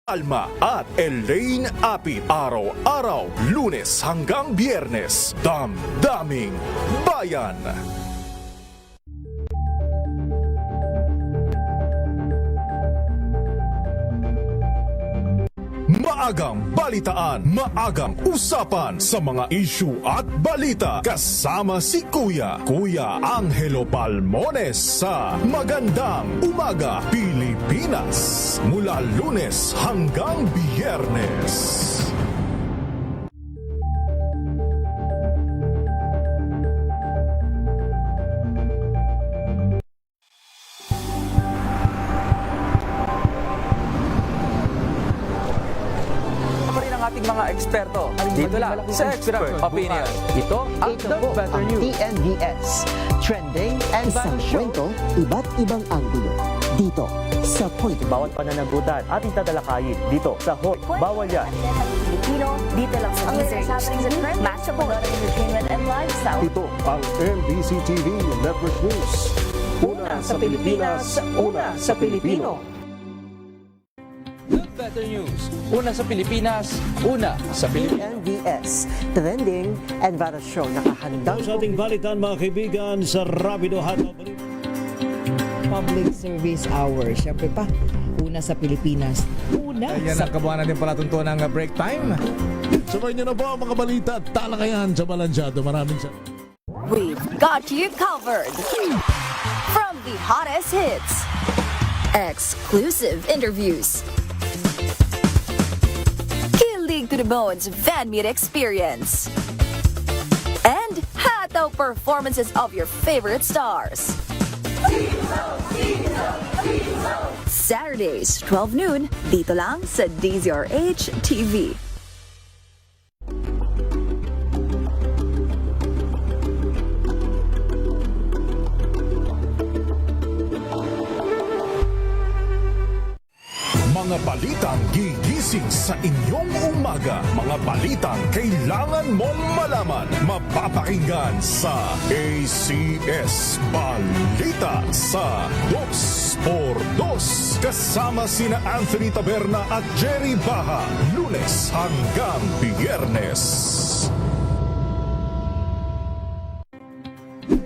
Alma at Elaine Apit. Araw-araw, Lunes hanggang Biyernes. Damdaming Bayan. Maagang balitaan, maagang usapan sa mga issue at balita. Kasama si Kuya Angelo Palmones sa Magandang Umaga Pilipinas. Mula Lunes hanggang Biyernes. Ating mga eksperto dito lang sa Expert Opinion. Ito ang The Better News. TNVS, trending and Isang kwento, iba't ibang anggulo. Dito sa Point. Bawat pananagutan ating tatalakayin dito sa Hoy Bawal Yan. Filipino, dito lang sa Deezer, matchable entertainment and lifestyle. Ito ang MBC TV Network News. Una sa Pilipinas, una sa Pilipino. The Better News. Una sa Pilipinas, una sa Pilipino. TNVS, trending and viral show. Nakahandang Sa ating balitan mga kaibigan sa Rapido Hataw. Public Service Hour. Siyempre pa, una sa Pilipinas. Una Yan sa ang kabuuan natin palatuntunan ng break time. Sabay niyo na po ang mga balita at talakayan sa Balansyado. Maraming salamat. We've got you covered. From the hottest hits, exclusive interviews, Kilig to the Bones fan meet experience, and hataw performances of your favorite stars. Saturdays, 12 noon, dito lang sa DZRH TV. Mga balitang gigising sa inyong umaga. Mga balitang kailangan mong malaman. Mapapakinggan sa ACS Balita sa 2x2. Kasama sina Anthony Taberna at Jerry Baha. Lunes hanggang Biyernes.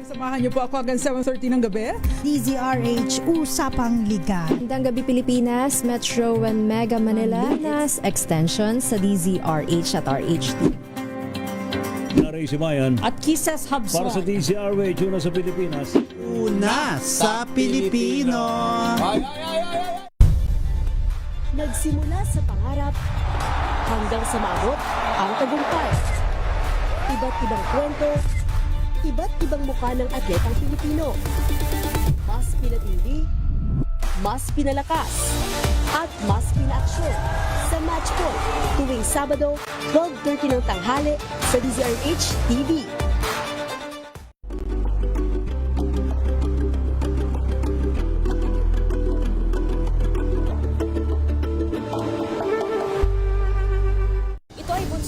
Samahan niyo po ako hanggang 7:30 ng gabi. DZRH Usapang Liga. Magandang gabi Pilipinas, Metro and Mega Manila, Nas Extension sa DZRH at RHT. Naray si Mayan. At Kisses Hubson. Para sa DCRW, una sa Pilipinas. Una sa Pilipino. Nagsimula sa pangarap hanggang sa maabot ang tagumpay. Iba't ibang kwento, iba't ibang mukha ng atletang Pilipino. Mas pinatindi, mas pinalakas, at mas pinaaksyon sa Match Point tuwing Sabado, 12:30 ng tanghali sa DZRH TV.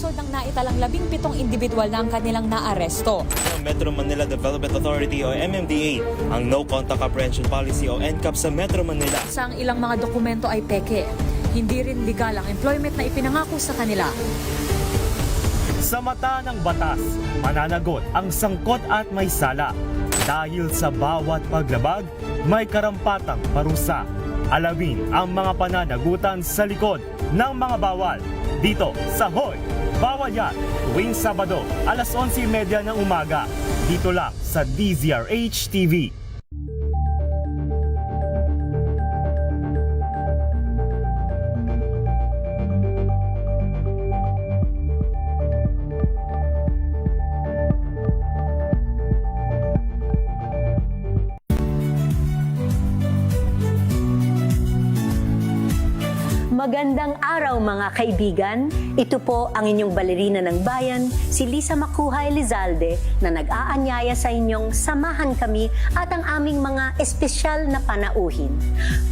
Ng naitalang 17 individual na ang kanilang naaresto. Metro Manila Development Authority o MMDA ang No Contact Apprehension Policy o NCAP sa Metro Manila. Sa ilang mga dokumento ay peke. Hindi rin legal ang employment na ipinangako sa kanila. Sa mata ng batas, mananagot ang sangkot at may sala. Dahil sa bawat paglabag, may karampatang parusa. Alamin ang mga pananagutan sa likod ng mga bawal. Dito sa Hoy Bawal Yan, tuwing Sabado, alas 11:30 ng umaga. Dito lang sa DZRH TV. Magandang araw mga kaibigan. Ito po ang inyong balerina ng bayan, si Lisa Makuhay Lizalde, na nag-aanyaya sa inyong samahan kami at ang aming mga espesyal na panauhin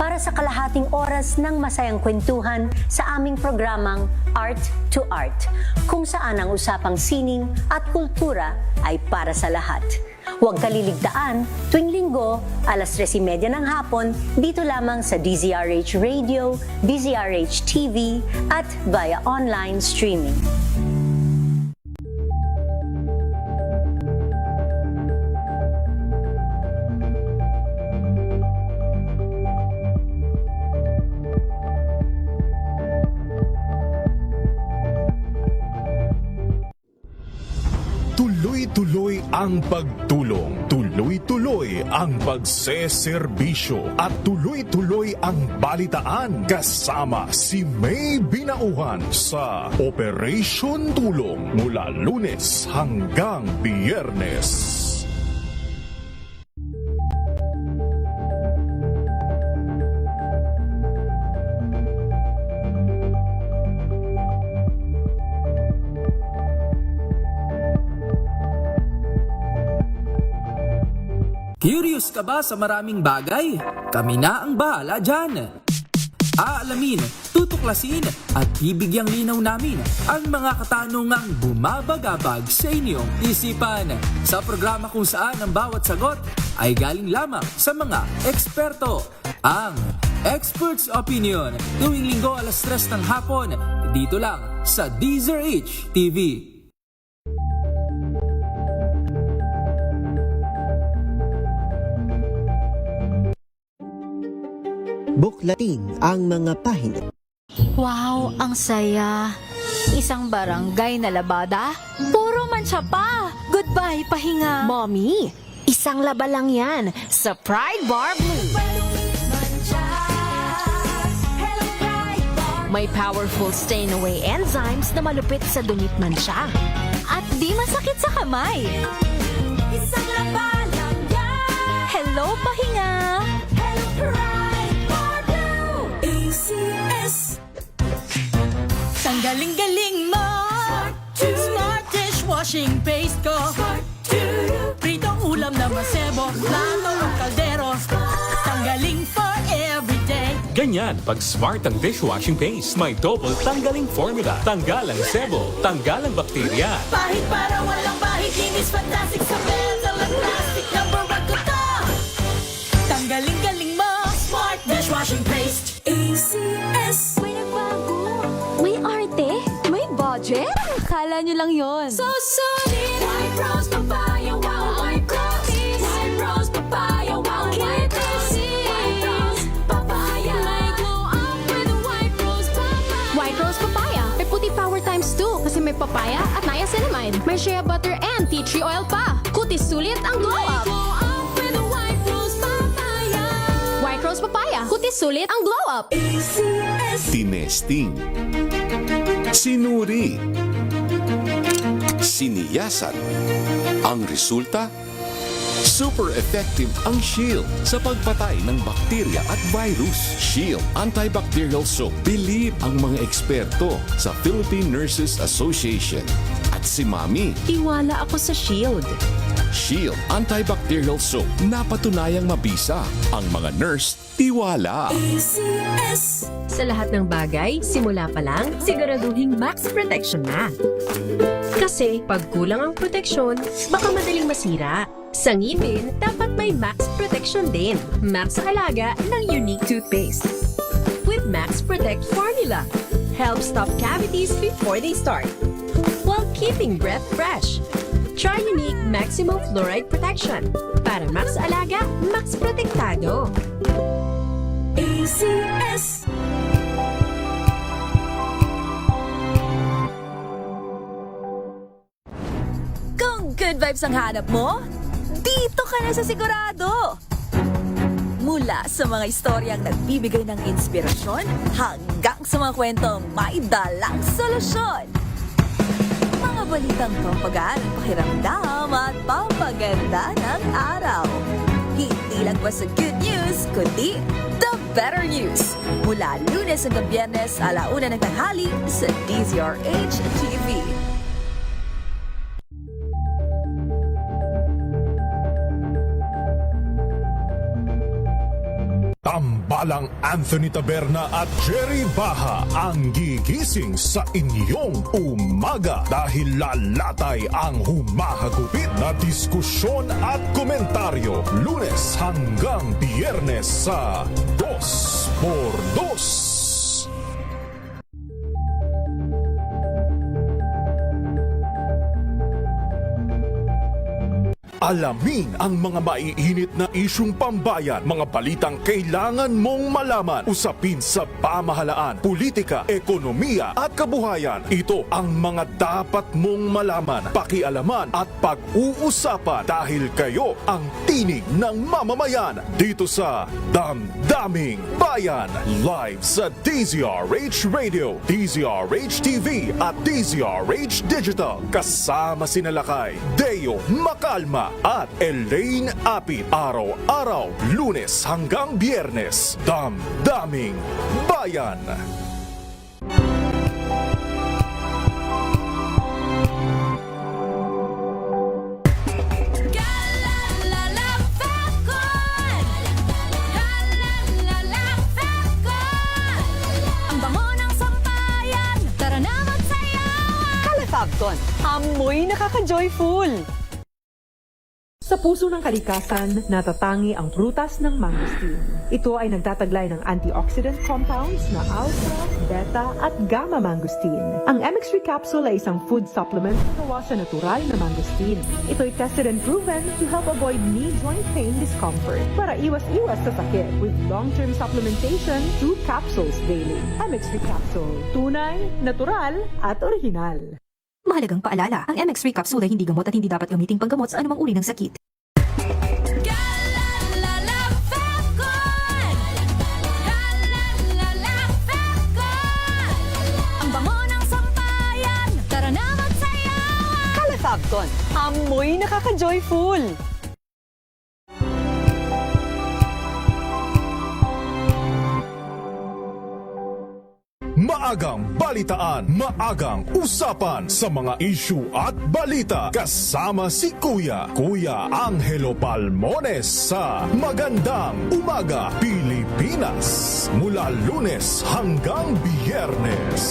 para sa kalahating oras ng masayang kwentuhan sa aming programang Art to Art, kung saan ang usapang sining at kultura ay para sa lahat. Huwag kaliligtaan, tuwing linggo, alas 3:30 ng hapon, dito lamang sa DZRH Radio, DZRH TV, at via online streaming. Tuloy-tuloy ang pagtulong, tuloy-tuloy ang pagseserbisyo, at tuloy-tuloy ang balitaan kasama si May Binauhan sa Operation Tulong mula Lunes hanggang Biyernes. Curious ka ba sa maraming bagay? Kami na ang bahala dyan. Aalamin, tutuklasin at bibigyang linaw namin ang mga katanungang bumabagabag sa inyong isipan. Sa programa kung saan ang bawat sagot ay galing lamang sa mga eksperto. Ang Expert's Opinion, tuwing linggo alas 3 ng hapon, dito lang sa DZRH TV. Buklatin ang mga pahina. Wow, ang saya. Isang barangay na labada, puro mancha pa. Goodbye, pahinga. Mommy, isang laba lang yan sa Pride Bar Blue. May powerful stain-away enzymes na malupit sa dumit mancha. At di masakit sa kamay. Isang laba lang yan. Hello, pahinga. Hello, Pride Bar Blue. ACS. Tanggaling-galing mo. Smart dishwashing paste ko. Pritong ulam na masebo. Plato ng kaldero. Tanggaling for everyday. Ganyan pag smart ang dishwashing paste. May double tanggaling formula. Tanggal ang sebo, tanggal ang bakterya. Pahit para walang bahid. Linis fantastic sa metal at plastic. Number 1 ko to. Tanggaling-galing mo. Smart dishwashing paste. ACS. May nagbago. May arte. May budget. Akala nyo lang yon. So solid. White rose papaya, wow, white rose. White rose papaya, wow, white rose. White rose papaya. May glow up with a white rose papaya. White Rose Papaya. May puti power times 2 kasi may papaya at niacinamide. May shea butter and tea tree oil pa. Kutis sulit ang glow May up. glow up with a white rose papaya. White Rose Papaya. Kutis sulit ang glow up. Tinesting, sinuri, siniyasan. Ang resulta? Super effective ang Shield sa pagpatay ng bakterya at virus. Shield Antibacterial Soap. Believe ang mga eksperto sa Philippine Nurses Association. At si Mami. Tiwala ako sa Shield. Shield Antibacterial Soap. Napatunayang mabisa. Ang mga nurse, tiwala. ACS. Sa lahat ng bagay, simula pa lang, siguraduhin max protection na. Kasi pag kulang ang proteksyon, baka madaling masira. Sa ngipin, dapat may max protection din. Max Alaga ng Unique Toothpaste. With Max Protect Formula. Helps stop cavities before they start. While keeping breath fresh. Try Unique Maximum Fluoride Protection. Para Max Alaga, Max Protektado. ACS. Kung good vibes ang hanap mo, dito ka na sa sigurado! Mula sa mga istoryang nagbibigay ng inspirasyon hanggang sa mga kwentong may dalang solusyon. Mga balitang pampagaan ang pakiramdam at pampaganda ng araw. Hindi lang ba sa good news, kundi the better news. Mula Lunes hanggang Biyernes, 1:00 ng tanghali sa DZRH TV. Samantalang Anthony Taberna at Jerry Baha ang gigising sa inyong umaga dahil lalatay ang humahagupit na diskusyon at komentaryo Lunes hanggang Biyernes sa 2x2. Alamin ang mga maiinit na isyung pambayan, mga balitang kailangan mong malaman, usapin sa pamahalaan, politika, ekonomiya at kabuhayan. Ito ang mga dapat mong malaman, pakialaman at pag-uusapan dahil kayo ang tinig ng mamamayan dito sa Damdaming Bayan. Live sa DZRH Radio, DZRH TV at DZRH Digital. Kasama sinalakay Deo Macalma at Elaine Apit. Araw-araw, Lunes hanggang Biyernes. Damdaming Bayan. Ang bango ng sampayan, tara na magsayawan! Calefabton, amoy nakaka-joyful! Sa puso ng kalikasan, natatangi ang prutas ng mangosteen. Ito ay nagtataglay ng antioxidant compounds na alpha, beta at gamma mangosteen. Ang MX3 capsule ay isang food supplement na gawa sa natural na mangosteen. Ito ay tested and proven to help avoid knee joint pain discomfort para iwas-iwas sa sakit with long-term supplementation through capsules daily. MX3 capsule, tunay, natural at original. Mahalagang paalala, ang MX3 capsule ay hindi gamot at hindi dapat gamiting panggamot sa anumang uri ng sakit. Ang bango ng sampayan, tara na magsayawan! Calefabton, amoy nakaka-joyful! Maagang balitaan, maagang usapan sa mga issue at balita. Kasama si Kuya Angelo Palmones sa Magandang Umaga Pilipinas. Mula Lunes hanggang Biyernes.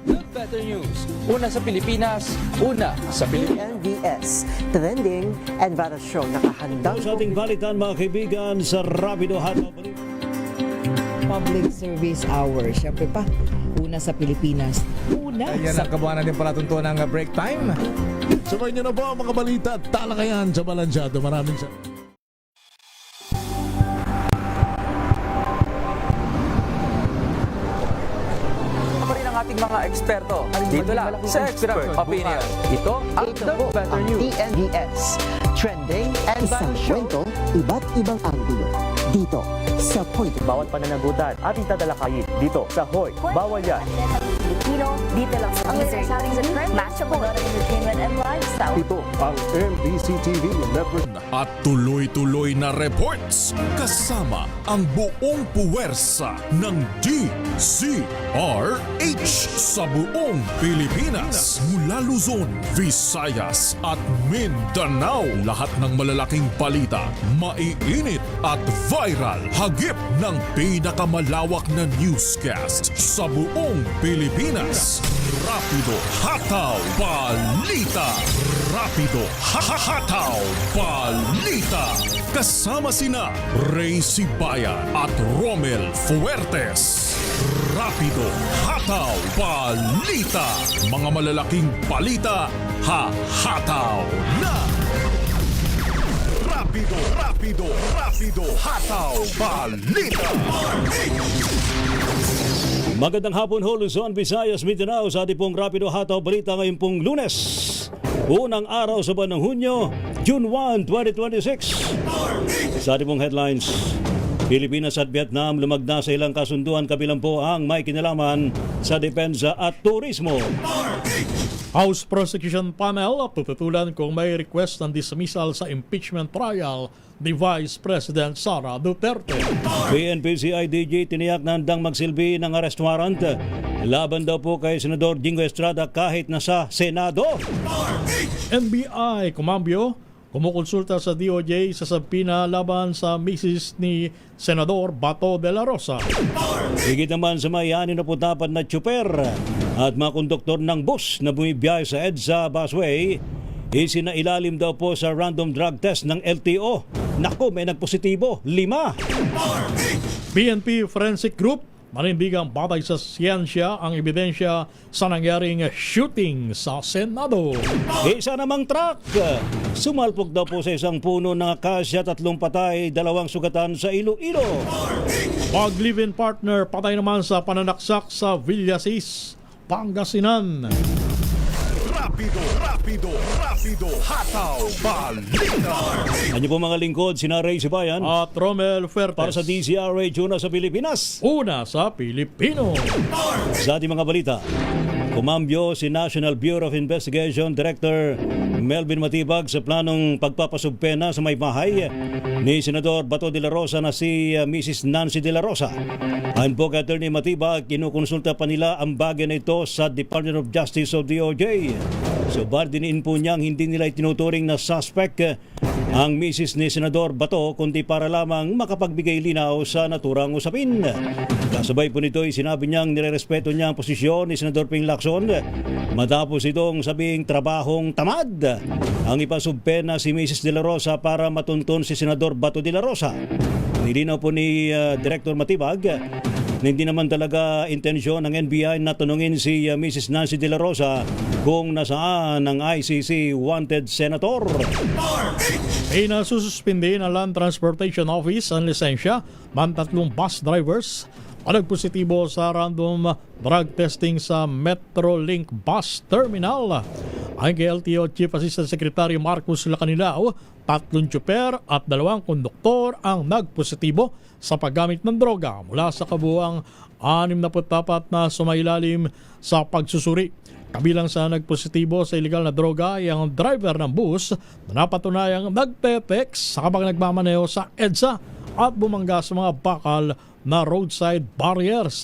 Good Better News. Una sa Pilipinas, una sa Pilipinas. PNBS, trending and viral show nakahandang Sa ating balitan mga kaibigan sa Rapido Hataw Balita. Public Service Hour. Siyempre pa, una sa Pilipinas. Ayan ang kabuhanan din palatuntunan ng break time. Sabay niyo na po ang mga balita at talakayan sa Balansyado. Maraming sa... Pa rin ang ating mga eksperto. Dito lang sa Expert Opinion. Ito ang The Better News. PNBS, trending and Isang viral show. kwento, iba't ibang anggulo. Dito sa Point. Bawat pananagutan ating tatalakayin dito sa Hoy. Bawal yan. Pilipino, dito lang sa Ang matchable entertainment and lifestyle. Ito ang MBC TV Network. At tuloy-tuloy na reports kasama ang buong puwersa ng DZRH sa buong Pilipinas. Mula Luzon, Visayas at Mindanao. Lahat ng malalaking balita, maiinit at viral. Hagip ng pinakamalawak na newscast sa buong Pilipinas. Rapido Hataw Balita. Rapido Hataw Balita. Kasama sina Ray Sibayan at Romel Fuertes. Rapido Hataw Balita. Mga malalaking balita, hahataw na! Rapido Hataw Balita. Magandang hapon ho, Luzon, Visayas, Mindanao sa ating pong Rapido Hataw Balita ngayon pong Lunes. Unang araw sa buwan ng Hunyo, June 1, 2026. Sa ating pong headlines, Pilipinas at Vietnam lumagda sa ilang kasunduan kabilang po ang may kinalaman sa depensa at turismo. House Prosecution Panel tututulan kung may request ng dismissal sa impeachment trial ni Vice President Sara Duterte. PNP-CIDG tiniyak na handang magsilbi ng arrest warrant laban daw po kay Senador Jingo Estrada kahit nasa Senado. NBI kumambyo, kumukonsulta sa DOJ sa sabina laban sa misis ni Senador Bato de la Rosa. Higit naman sa may 64 na tsuper at mga konduktor ng bus na bumibiyahe sa EDSA busway, isinailalim daw po sa random drug test ng LTO. Naku, may nagpositibo, 5. PNP Forensic Group, manindigang batay sa siyensya ang ebidensya sa nangyaring shooting sa Senado. Isa namang truck, sumalpok daw po sa isang puno ng akasya, 3 patay, 2 sugatan sa Iloilo. Pag-live-in partner, patay naman sa pananaksak sa Villasis, Pangasinan. Rapido, hataw, balita. Ano po mga lingkod, sina Ray Sibayan at Romel Fuertes para sa DZRH, una sa Pilipinas, una sa Pilipino. Sa ating mga balita, kumambyo si National Bureau of Investigation Director Melvin Matibag sa planong pagpapasubpena sa may bahay ni Senador Bato de la Rosa na si Mrs. Nancy de la Rosa. Ayon po kay Attorney Matibag, kinukonsulta pa nila ang bagay na ito sa Department of Justice o DOJ. So diniin po niyang hindi nila itinuturing na suspect ang misis ni Senador Bato, kundi para lamang makapagbigay linaw sa naturang usapin. Kasabay po nito ay sinabi niyang nirerespeto niya ang posisyon ni Senador Ping Lacson matapos itong sabing trabahong tamad ang ipasubpena si Mrs. De La Rosa para matuntun si Senador Bato de la Rosa. Nilinaw po ni Director Matibag na hindi naman talaga intensyon ng NBI na tanungin si Mrs. Nancy De La Rosa kung nasaan ang ICC wanted senator. Ay nasususpindi ng Land Transportation Office ang lisensya ng 3 bus drivers ang nagpositibo sa random drug testing sa Metrolink Bus Terminal. Ayon kay LTO Chief Assistant Secretary Marcos Lacanilao, 3 tsuper at 2 konduktor ang nagpositibo sa paggamit ng droga mula sa kabuuang 64 na sumailalim sa pagsusuri. Kabilang sa nagpositibo sa illegal na droga ay ang driver ng bus na napatunayang nagte-text habang nagmamaneho sa EDSA at bumangga sa mga bakal na roadside barriers.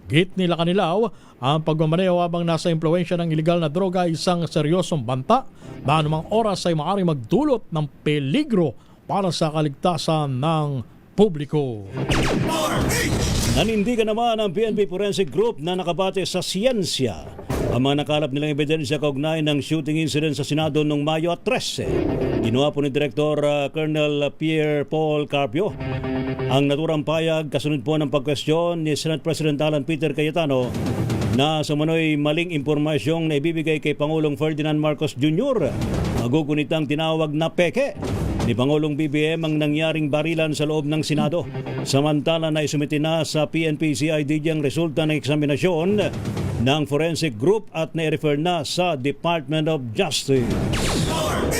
Git nila Kanilaw, ang pagmamaneho habang nasa impluensya ng illegal na droga ay isang seryosong banta na anumang oras ay maaaring magdulot ng peligro para sa kaligtasan ng publiko. Nanindigan naman ang PNP Forensic Group na nakabate sa siyensya ang mga nakalap nilang ebidensya kaugnay ng shooting incident sa Senado noong Mayo 13. Ginawa po ni Director Colonel Pierre Paul Carpio ang naturang payag kasunod po ng pagkwestiyon ni Senate President Alan Peter Cayetano na sa manoy maling impormasyong na ibibigay kay Pangulong Ferdinand Marcos Jr. Magugunitang tinawag na peke ni Pangulong BBM ang nangyaring barilan sa loob ng Senado. Samantala na isumiti na sa PNP-CIDG ang resulta ng eksaminasyon ng Forensic Group at na-refer na sa Department of Justice.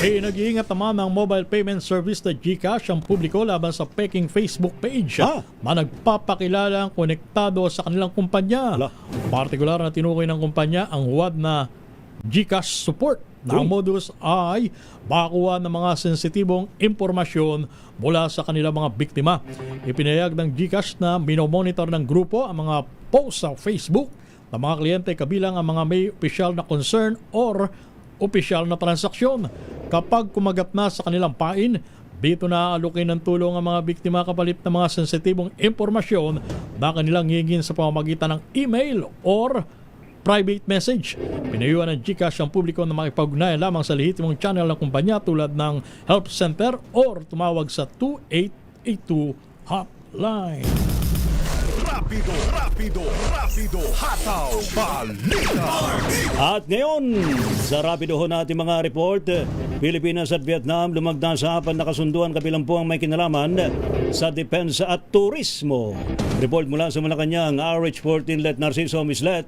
Nag-iingat naman ng mobile payment service na GCash ang publiko laban sa peking Facebook page na nagpapakilalang konektado sa kanilang kumpanya. Partikular na tinukoy ng kumpanya ang huwad na GCash support na ang modus ay bakakuha ng mga sensitibong impormasyon mula sa kanilang mga biktima. Ipinayag ng GCash na minomonitor ng grupo ang mga post sa Facebook ng mga kliyente kabilang ang mga may opisyal na concern or opisyal na transaksyon. Kapag kumagat na sa kanilang pain, dito na aalukin ng tulong ang mga biktima kapalit ng mga sensitibong impormasyon na kanilang hingin sa pamamagitan ng email or private message. Pinayuhan ng GCash ang publiko na makipag-ugnayan lamang sa lehitimong channel ng kumpanya tulad ng Help Center or tumawag sa 2882 hotline. Rapido, hataw, balita. At ngayon, sa rapido ho natin mga report, Pilipinas at Vietnam lumagda sa 4 na kasunduan kabilang po ang may kinalaman sa depensa at turismo. Report mula sa Malacanang, RH14 Let Narciso Mislet.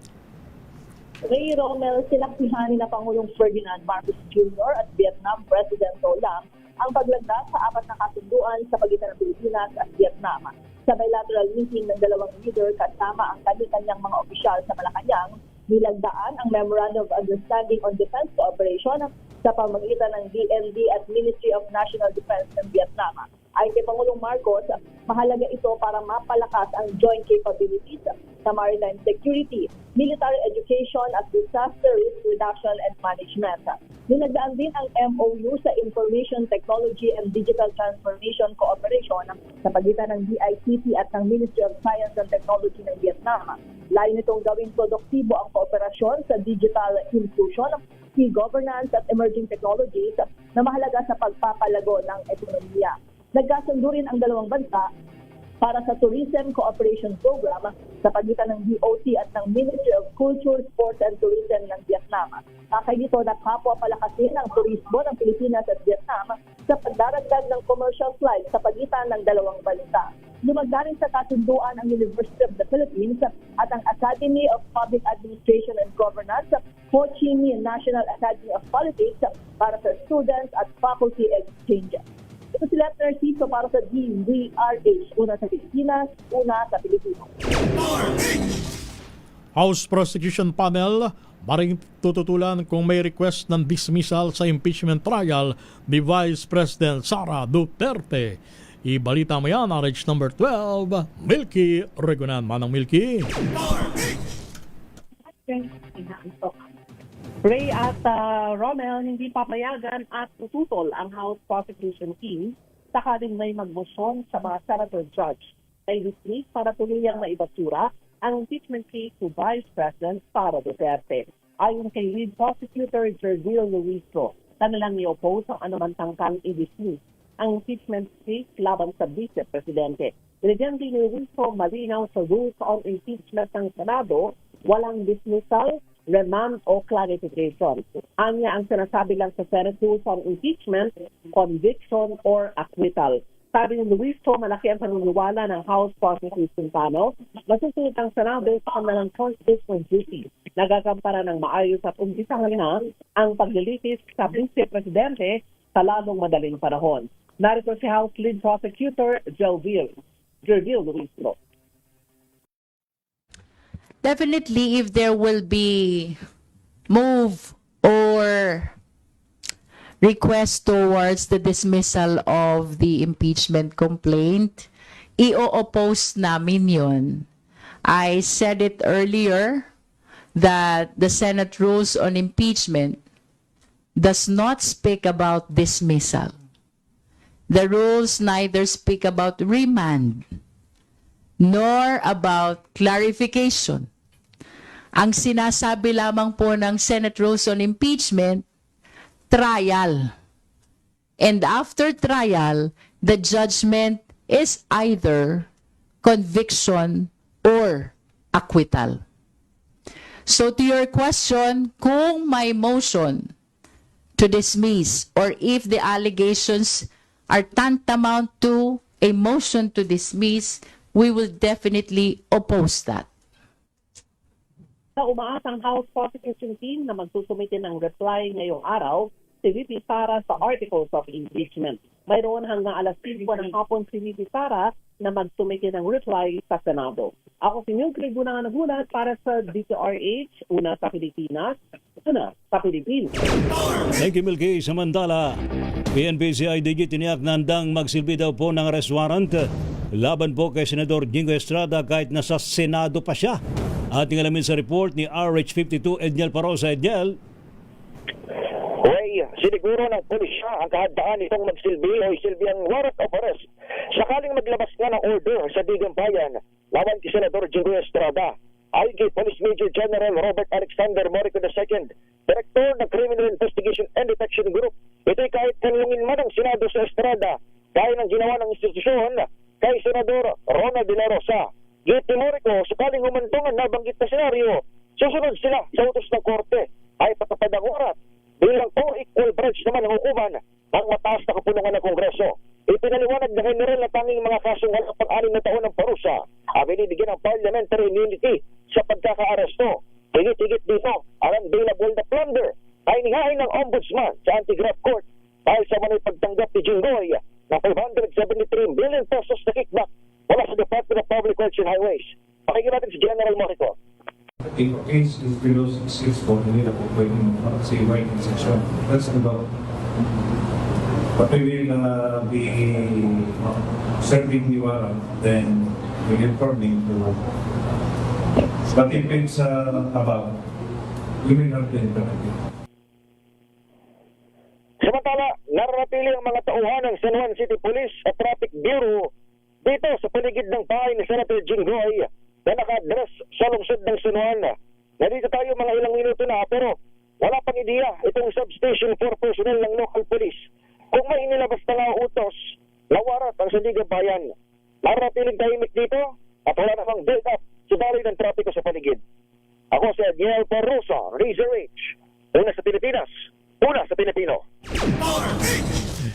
Ray Romel, sinaksihan ni na Pangulong Ferdinand Marcos Jr. at Vietnam President Tô Lam ang paglagda sa 4 na kasunduan sa pagitan ng Pilipinas at Vietnam. Sa bilateral meeting ng dalawang leader kasama ang kani-kanyang mga opisyal sa Malacanang, nilagdaan ang Memorandum of Understanding on Defense Cooperation sa pamamagitan ng DND at Ministry of National Defense ng Vietnam. Ayon kay Pangulong Marcos, mahalaga ito para mapalakas ang joint capabilities sa maritime security, military education at disaster risk reduction and management. Dinagdaan din ang MOU sa Information Technology and Digital Transformation Cooperation sa pagitan ng DICT at ng Ministry of Science and Technology ng Vietnam. Layo nitong gawing produktibo ang kooperasyon sa digital inclusion, e-governance at emerging technologies na mahalaga sa pagpapalago ng ekonomiya. Nagkasundo rin ang dalawang bansa para sa Tourism Cooperation Program sa pagitan ng DOT at ng Ministry of Culture, Sports and Tourism ng Vietnam. Kakay dito, nakapwa palakasin ang turismo ng Pilipinas at Vietnam sa pagdaragdag ng commercial flights sa pagitan ng dalawang bansa. Lumagda rin sa kasunduan ang University of the Philippines at ang Academy of Public Administration and Governance, Ho Chi Minh National Academy of Politics para sa students at faculty exchange. Ito si Lieutenant Cito para sa DZRH, una sa Pilipinas, una sa Pilipino. House Prosecution Panel maring tututulan kung may request ng dismissal sa impeachment trial ni Vice President Sara Duterte. Ibalita mo yan, RH number 12, Milky Regunan. Manang Milky. Ray at Romel, hindi papayagan at tututol ang House Prosecution Team sakaling may magmosyon sa mga senator judge ay this week para tuluyang maibasura ang impeachment case to Vice President Sara Duterte. Ayon kay Lead Prosecutor Jervil Luistro, kanilang i-oppose ang anumang tangkang i-dismiss ang impeachment case laban sa Vice Presidente. Binigyan din ni Luistro malinaw sa rules on impeachment ng Senado, walang dismissal, remand o clarification. Anya ang sinasabi lang sa Senate rules on impeachment, conviction or acquittal. Sabi ni Luistro, malaki ang paniniwala ng House Prosecution Panel, masusunod ang Senado sa kanilang constitutional duty. Nagagampara ng maayos at umpisahan na ang paglilitis sa Vice Presidente sa lalong madaling panahon. Narito si House Lead Prosecutor Jervil Luistro. Definitely, if there will be move or request towards the dismissal of the impeachment complaint, i-oppose namin yun. I said it earlier that the Senate rules on impeachment does not speak about dismissal. The rules neither speak about remand nor about clarification. Ang sinasabi lamang po ng Senate rules on impeachment, trial. And after trial, the judgment is either conviction or acquittal. So to your question, kung may motion to dismiss or if the allegations are tantamount to a motion to dismiss, we will definitely oppose that. Sa umaasang House Prosecution Team na magsusumite ng reply ngayong araw, si VP Sara sa Articles of Impeachment. Mayroon hanggang alas 5 ng hapon si VP Sara na magsumite ng reply sa Senado. Ako si Milky Regunan nagulat para sa DZRH, una sa Pilipinas, una sa Pilipinas. Thank you, Milky. Samantala, PNP-CIDG tiniyak na handang magsilbi daw po ng arrest warrant laban po kay Senador Jingo Estrada kahit nasa Senado pa siya. Ating alamin sa report ni RH52 Edniel Parosa. Edniel. Ray, siniguro ng pulisya ang kahandaan nitong magsilbi o isilbi ang warrant of arrest sakaling maglabas nga ng order sa Digang Bayan laban kay Senador Jingo Estrada. Ayon kay Police Major General Robert Alexander Morico II, Director ng Criminal Investigation and Detection Group, ito'y kahit kanlungin man ang Senado sa Estrada, gaya ng ginawa ng institusyon kay Senador Ronald De La Rosa. Git ni Morico, sakaling humantong ang nabanggit na senaryo, susunod sila sa utos ng korte ay patapad ang warrant bilang co-equal branch naman ng hukuman ng mataas na kapulungan ng Kongreso. Ipinaliwanag na general na tanging mga kasong walang pang-anim na taon ng parusa ang binibigyan ng parliamentary immunity sa pagkaka-aresto. Higit-higit dito, ang unbailable na plunder ay nihain ng ombudsman sa anti-graft court dahil sa manay pagtanggap ni Jinggoy ng 573 billion pesos na kickback mula sa Department of Public Works and Highways. Pakinggan natin si General Morico. In case is below 6 po, hindi na po pwedeng say writing session. That's about but we will be serving the warrant, then we will informing to but if it's about, we will not be interactive. Nanatili ang mga tauhan ng San Juan City Police at Traffic Bureau dito sa paligid ng bahay ni Senator Jinggoy na naka-address sa lungsod ng San Juan. Nandito tayo mga ilang minuto na pero wala pang ideya itong substation for personnel ng local police kung may inilabas na nga utos na warat ang Sandigan Bayan. Maratiling tahimik dito at wala namang build-up sa daloy ng trapiko sa paligid. Ako si Adniel Parrosa, Razor H. Una sa Pilipinas, una sa Pilipino.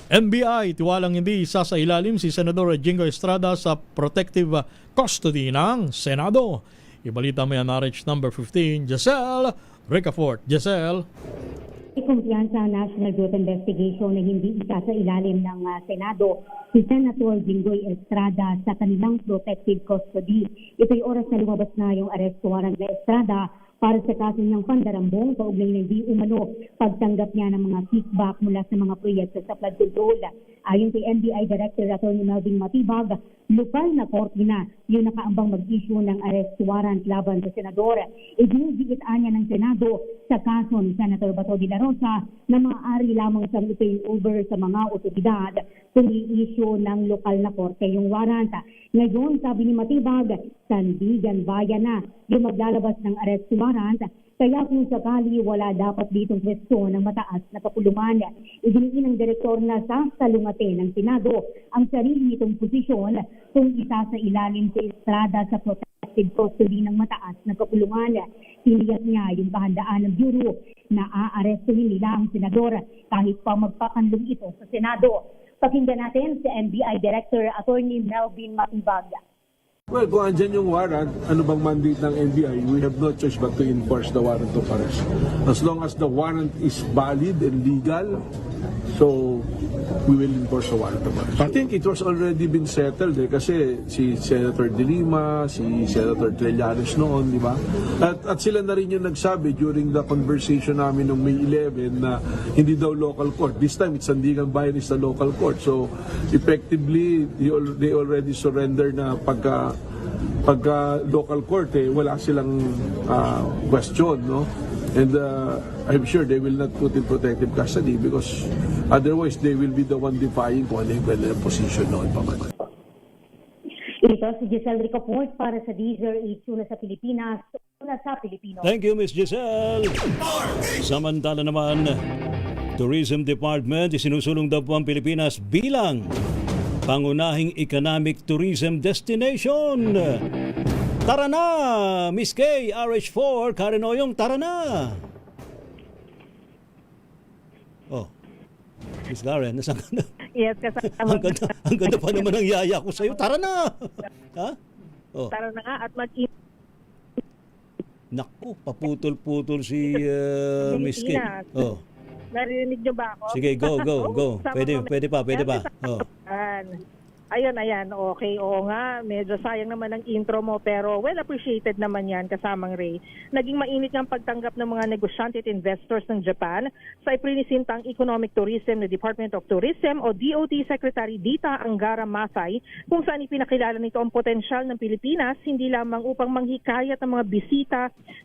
NBI, tiwalang hindi isasailalim si Senador Jingo Estrada sa protective custody ng Senado. Ibalita mo yan RH number 15, Giselle Ricafort. Giselle. Kumpiyansa ang National Group Investigation na hindi isa sa ilalim ng Senado si Senator Jinggoy Estrada sa kanilang protective custody. Ito'y oras na lumabas na yung arrest warrant na Estrada para sa kaso niyang pandarambong kaugnay ng di umano pagtanggap niya ng mga kickback mula sa mga proyekto sa flood control. Ayon kay NBI Director Atty. Melvin Matibag, lokal na korte na yung nakaambang mag-issue ng arrest warrant laban sa senador. Idinigit-an niya ng Senado sa kaso ni Senator Bato de la Rosa na maaari lamang siyang i-turn over sa mga otoridad kung i-issue ng lokal na korte yung warrant. Ngayon, sabi ni Matibag, Sandigan Bayan na yung maglalabas ng arrest warrant, kaya kung sakali wala dapat ditong pwesto ng mataas na kapulungan. Idiniin ng direktor na sasalungatin ng Senado ang sarili nitong posisyon kung isa sa ilalim sa Estrada sa protective custody ng mataas na kapulungan. Tiniyat niya yung kahandaan ng Bureau na aarestuhin nila ang senador kahit pa magpakanlong ito sa Senado. Pakinggan natin si NBI Director Atty. Melvin Matibag. Well, kung andyan yung warrant, ano bang mandate ng NBI, we have no choice but to enforce the warrant of arrest. As long as the warrant is valid and legal, so we will enforce the warrant of arrest. I think it was already been settled kasi si Senator De Lima, si Senator Trillanes noon, di ba? At sila na rin yung nagsabi during the conversation namin noong May 11 na hindi daw local court. This time, it's Sandigan Bayan is the local court. So, effectively, they already surrender na pagka local court, wala silang question, no? And I'm sure they will not put in protective custody because otherwise they will be the one defying kung ano yung position noon pa man. Ito si Giselle Ricafort para sa Deezer Una sa Pilipinas, una sa Pilipino. Thank you, Miss Giselle. Samantala naman, Tourism Department isinusulong daw po ang Pilipinas bilang pangunahing economic tourism destination. Tara na, Miss K, RH4, Karen Oyong, tara na. Oh, Miss Karen, nasaan ka na? Yes, kasama. Ang ganda pa naman ang yaya ko sa'yo. Tara na! Ha? Oh. Tara na nga at Naku, paputol-putol si Miss K. Oh. Narinig niyo ba ako? Sige, go. Pwede pa. Oh. Ayan, okay. Oo nga, medyo sayang naman ang intro mo pero well appreciated naman yan kasamang Ray. Naging mainit ang pagtanggap ng mga negosyante at investors ng Japan sa iprinisintang Economic Tourism ng Department of Tourism o DOT Secretary Dita Angara Masay kung saan ipinakilala nito ang potensyal ng Pilipinas hindi lamang upang manghikayat ng mga bisita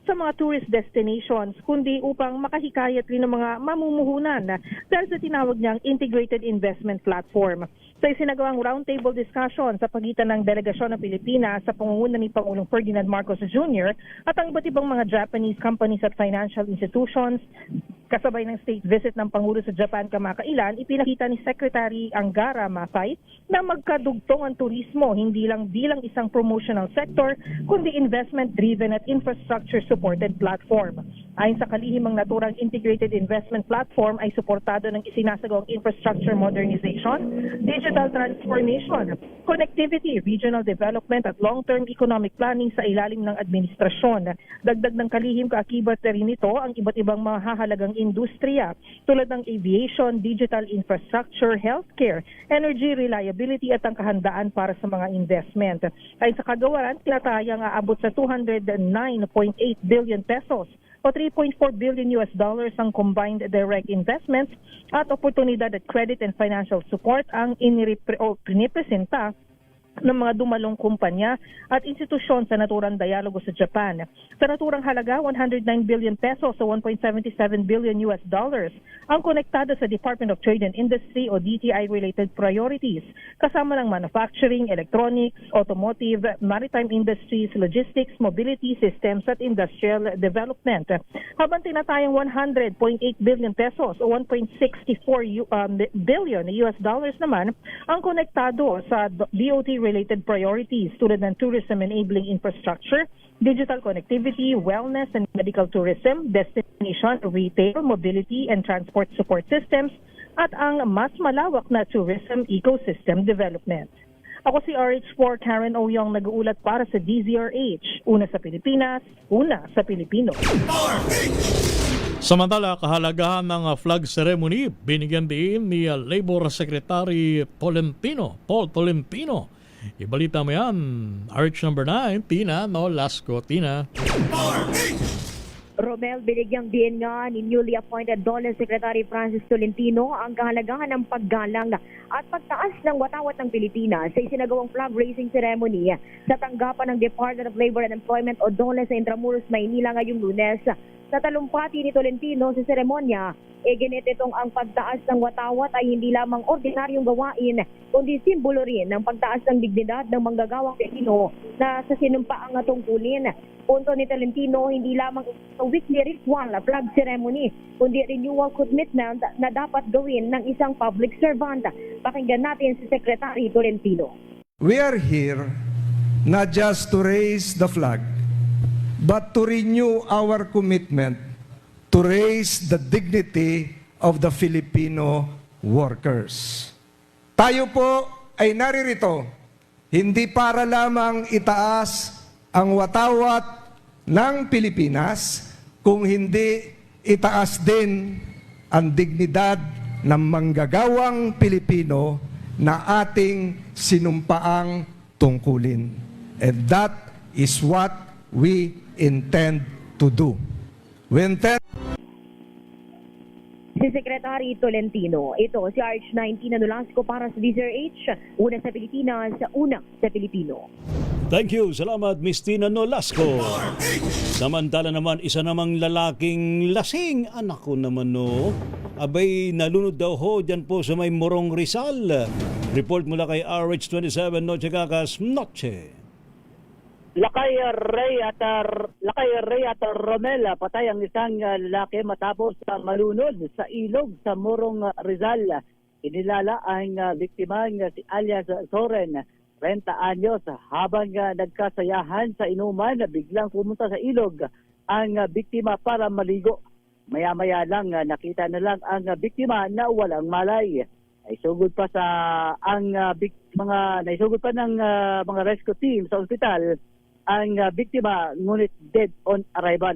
sa mga tourist destinations kundi upang makahikayat rin ng mga mamumuhunan dahil sa tinawag niyang Integrated Investment Platform. Sa isinagawang roundtable discussion sa pagitan ng delegasyon ng Pilipinas sa pangunguna ni Pangulong Ferdinand Marcos Jr. at ang iba't ibang mga Japanese companies at financial institutions, kasabay ng state visit ng Pangulo sa Japan kamakailan, ipinakita ni Secretary Angara Masay na magkadugtong ang turismo hindi lang bilang isang promotional sector kundi investment-driven at infrastructure-supported platform. Ayon sa kalihimang naturang Integrated Investment Platform ay suportado ng isinasagawang infrastructure modernization, digital transformation, connectivity, regional development at long-term economic planning sa ilalim ng administrasyon. Dagdag ng kalihim kaakibat rin nito ang iba't ibang mahahalagang industriya tulad ng aviation, digital infrastructure, healthcare, energy reliability at ang kahandaan para sa mga investment. Ayon sa kagawaran, tinatayang aabot sa 209.8 billion pesos o $3.4 billion ang combined direct investments at oportunidad at credit and financial support ang pinipresenta ng mga dumalong kumpanya at institusyon sa naturang dialogo sa Japan. Sa naturang halaga, 109 billion pesos o 1.77 billion US dollars ang konektado sa Department of Trade and Industry o DTI-related priorities, kasama ng manufacturing, electronics, automotive, maritime industries, logistics, mobility systems at industrial development. Habang tinatayang 100.8 billion pesos o 1.64 billion US dollars naman ang konektado sa DOT-related priorities tulad ng tourism enabling infrastructure, digital connectivity, wellness and medical tourism, destination, retail, mobility and transport support systems, at ang mas malawak na tourism ecosystem development. Ako si RH4 Karen Oyong nag-uulat para sa DZRH. Una sa Pilipinas, una sa Pilipino. Samantala, kahalagahan ng flag ceremony, binigyan din ni Labor Secretary Paul Tolentino. Ibalita mo yan. RH number 9, Tina Nolasco. Tina. Romel, binigyang diin nga ni newly appointed DOLE Secretary Francis Tolentino ang kahalagahan ng paggalang at pagtaas ng watawat ng Pilipinas sa isinagawang flag raising ceremony sa tanggapan ng Department of Labor and Employment o DOLE sa Intramuros, Maynila ngayong Lunes. Sa talumpati ni Tolentino sa seremonya, ginit itong ang pagtaas ng watawat ay hindi lamang ordinaryong gawain, kundi simbolo rin ng pagtaas ng dignidad ng manggagawang Pilipino na sa sinumpaang tungkulin. Punto ni Tolentino, hindi lamang a weekly ritual flag ceremony, kundi renewal commitment na dapat gawin ng isang public servant. Pakinggan natin si Secretary Tolentino. We are here not just to raise the flag, but to renew our commitment to raise the dignity of the Filipino workers. Tayo po ay naririto hindi para lamang itaas ang watawat ng Pilipinas, kung hindi itaas din ang dignidad ng manggagawang Pilipino na ating sinumpaang tungkulin. And that is what we intend to do. We intend. Si Secretary Tolentino, ito si RH19 Nolasco para sa DZRH, una sa Pilipinas, una sa Pilipino. Thank you. Salamat, Miss Tina Nolasco. Samantala naman, isa namang lalaking lasing. Anak ko naman, no? Abay, nalunod daw ho dyan po sa may Morong Rizal. Report mula kay RH27 Noche Gagas Noche. Lakay Ray at Romel, patay ang isang lalaki matapos malunod sa ilog sa Morong Rizal. Inilala ang biktima si alias Soren, 30 anyos, habang nagkasayahan sa inuman, biglang pumunta sa ilog ang biktima para maligo. Maya-maya lang nakita na lang ang biktima na walang malay. Naisugod pa ng mga rescue team sa ospital ang biktima, ngunit dead on arrival.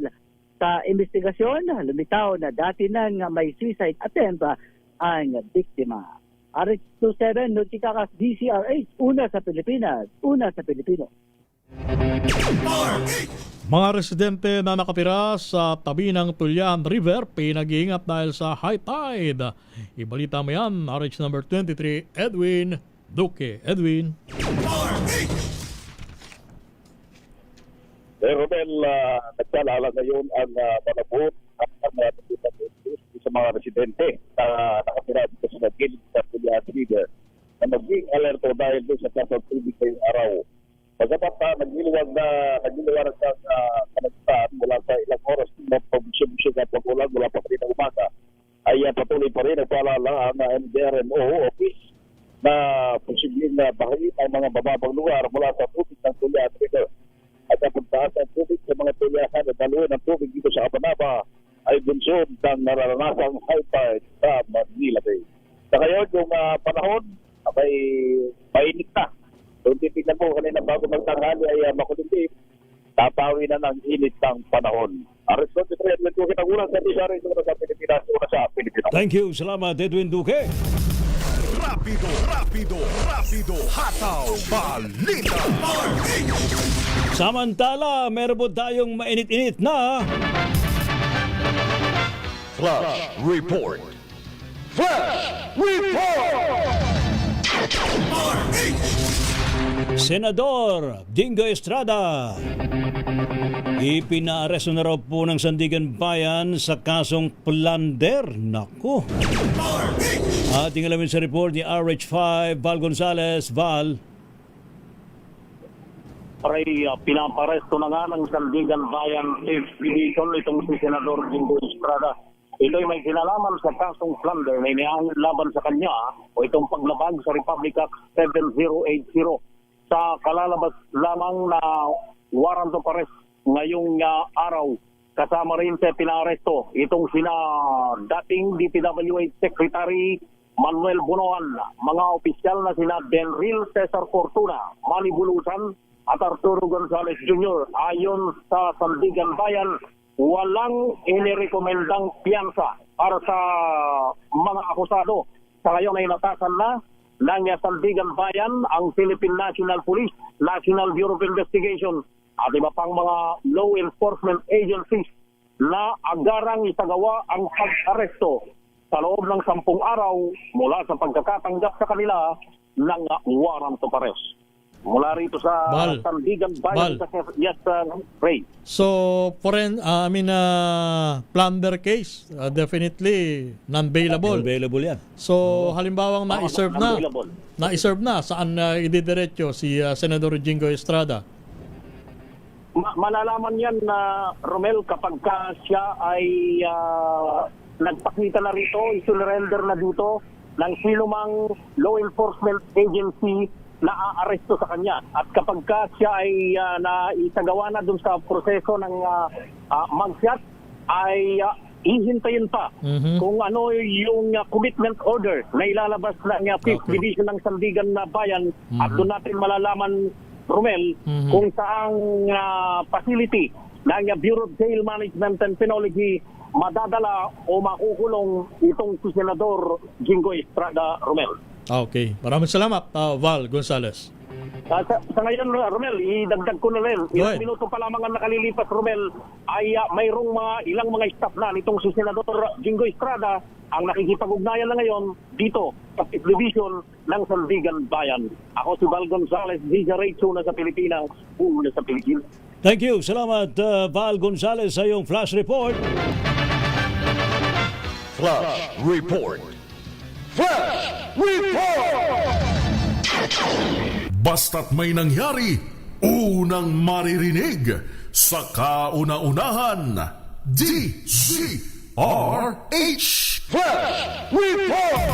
Sa investigasyon, lumitaw na dati nang may suicide attempt ang biktima. RH27, Notikakas DCRH, una sa Pilipinas, una sa Pilipino. Mga residente na nakatira sa tabi ng Tulyan River, pinag-iingat dahil sa high tide. Ibalita mo yan, RH number 23, Edwin Duque. Edwin. Romel, nagkalala ngayon ang malabot at ang sa mga residente na nakatira dito sa gilid sa Tulyan River na maging alerto dahil doon sa taas ng tubig ngayong araw. Pagkapat nagliliwanag ng kanagtaan mula sa ilang oras na pag-busog at pag-ulan mula pa rin ng umaga, ay patuloy pa rin nagpaalala ang NDRMO office na posibleng bahayin ang mga bababang lugar mula sa tubig ng Tulyan River. At ang pagtaas ng tubig sa mga tulyahan at daluyan ng tubig dito sa Abanaba ay bunsod ng nararanasang high tide sa Manila Bay. Sa ngayon, yung panahon ay mainit na. Kung titignan mo kanina bago magtanghali ay makulimlim, tapawi na ng init ng panahon. Ariston, ito rin ito kinagulang sa Disari sa Pilipinas o sa Pilipinas. Thank you. Salamat, Edwin Duque. Rapido, hataw, balita. Samantala, meron po tayong mainit-init na Flash Report. Flash Report! Senador Dingo Estrada. Ipinaaresto na raw po ng Sandigan Bayan sa kasong plunder. Naku. Ating alamin sa report ni RH5, Val Gonzales. Val. Pinaparesto na nga ng Sandigan Bayan Division itong si Senador Dingo Estrada. Ito'y may kinalaman sa kasong plunder na inilaban sa kanya o itong paglabag sa Republic Act 7080 sa kalalabas lamang na warrant of arrest ngayong araw. Kasama rin sa pinaresto itong sina dating DPWH Secretary Manuel Bunoan, mga opisyal na sina Denril Cesar Fortuna, Manny Bulusan at Arturo Gonzales Jr. Ayon sa Sandigan Bayan, walang inirekomendang piyansa para sa mga akusado. Sa ngayon ay natasan na ng Sandigan Bayan ang Philippine National Police, National Bureau of Investigation at iba pang mga law enforcement agencies na agarang isagawa ang pag-aresto sa loob ng 10 araw mula sa pagkakatanggap sa kanila ng warrant of arrest. Mula rito sa Sandigan Bayan sa Ray. So, plunder case, definitely non-bailable. Non-bailable yan. So, halimbawang na-serve na, saan ididiretso si Senador Jingo Estrada? Malalaman yan na Romel kapag siya ay nagpakita na rito, isurrender na dito ng sinumang law enforcement agency na aaresto sa kanya. At kapag siya ay naisagawa na dun sa proseso ng magsyat, ay ihintayin pa kung ano yung commitment order na ilalabas ng 5th Division ng Sandigan na Bayan at doon natin malalaman, Romel, kung saang facility ng Bureau of Jail Management and Penology madadala o makukulong itong si Senador Jingo Estrada, Romel. Okay. Maraming salamat, Val Gonzales. Sa ngayon, Romel, idagdag ko na rin. Ilang minuto pa lamang ang nakalilipas, Romel, ay mayroong ilang mga staff na nitong si Senador Jingo Estrada ang nakikipag-ugnayan na ngayon dito sa Division ng Sandigan Bayan. Ako si Val Gonzales, DJ Rachel na sa Pilipinas, una sa Pilipinas. Thank you. Salamat, Val Gonzales, sa iyong flash report. Flash Report. Flash Report! Basta't may nangyari, unang maririnig sa kauna-unahan. DZRH Flash Report!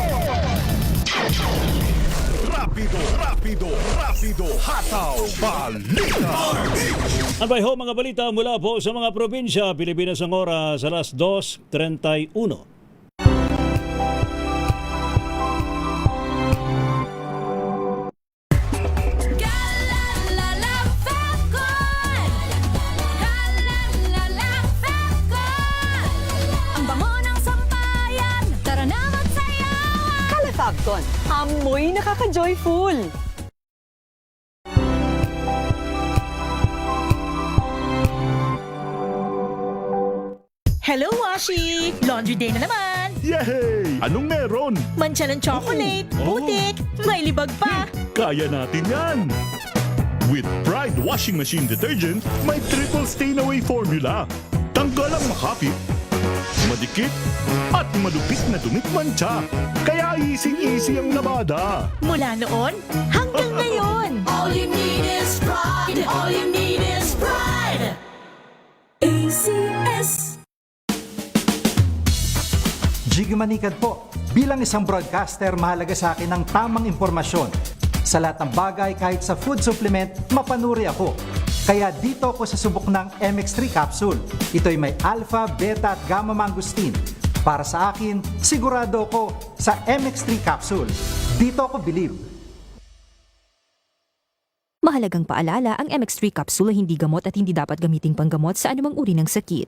Rapido, hataw, balita. Anbay ho mga balita mula po sa mga probinsya. Pilipinas ang oras alas 2:31. Fabcon, amoy nakaka-joyful. Hello, Washi! Laundry day na naman! Yay! Anong meron? Mancha ng chocolate, putik, may libag pa. Kaya natin yan! With Pride Washing Machine Detergent, may triple stain-away formula. Tanggal ang makapit, madikit, at malupit na dumit mancha. Kaya easy-easy ang labada. Mula noon hanggang ngayon. All you need is pride. All you need is pride. ACS. Jiggy Manikad po. Bilang isang broadcaster, mahalaga sa akin ang tamang impormasyon. Sa lahat ng bagay, kahit sa food supplement, mapanuri ako. Kaya dito ako sa subok ng MX3 capsule. Ito'y may alpha, beta at gamma mangosteen. Para sa akin, sigurado ako sa MX3 capsule. Dito ako believe. Mahalagang paalala, ang MX3 capsule ay hindi gamot at hindi dapat gamiting panggamot sa anumang uri ng sakit.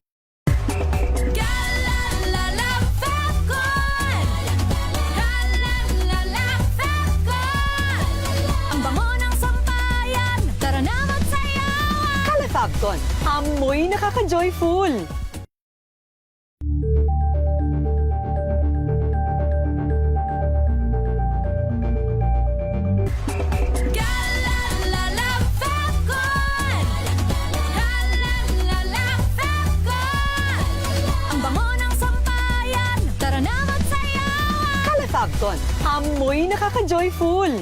Fabcon, amoy nakaka-joyful. Fabcon. Amoy nakaka-joyful.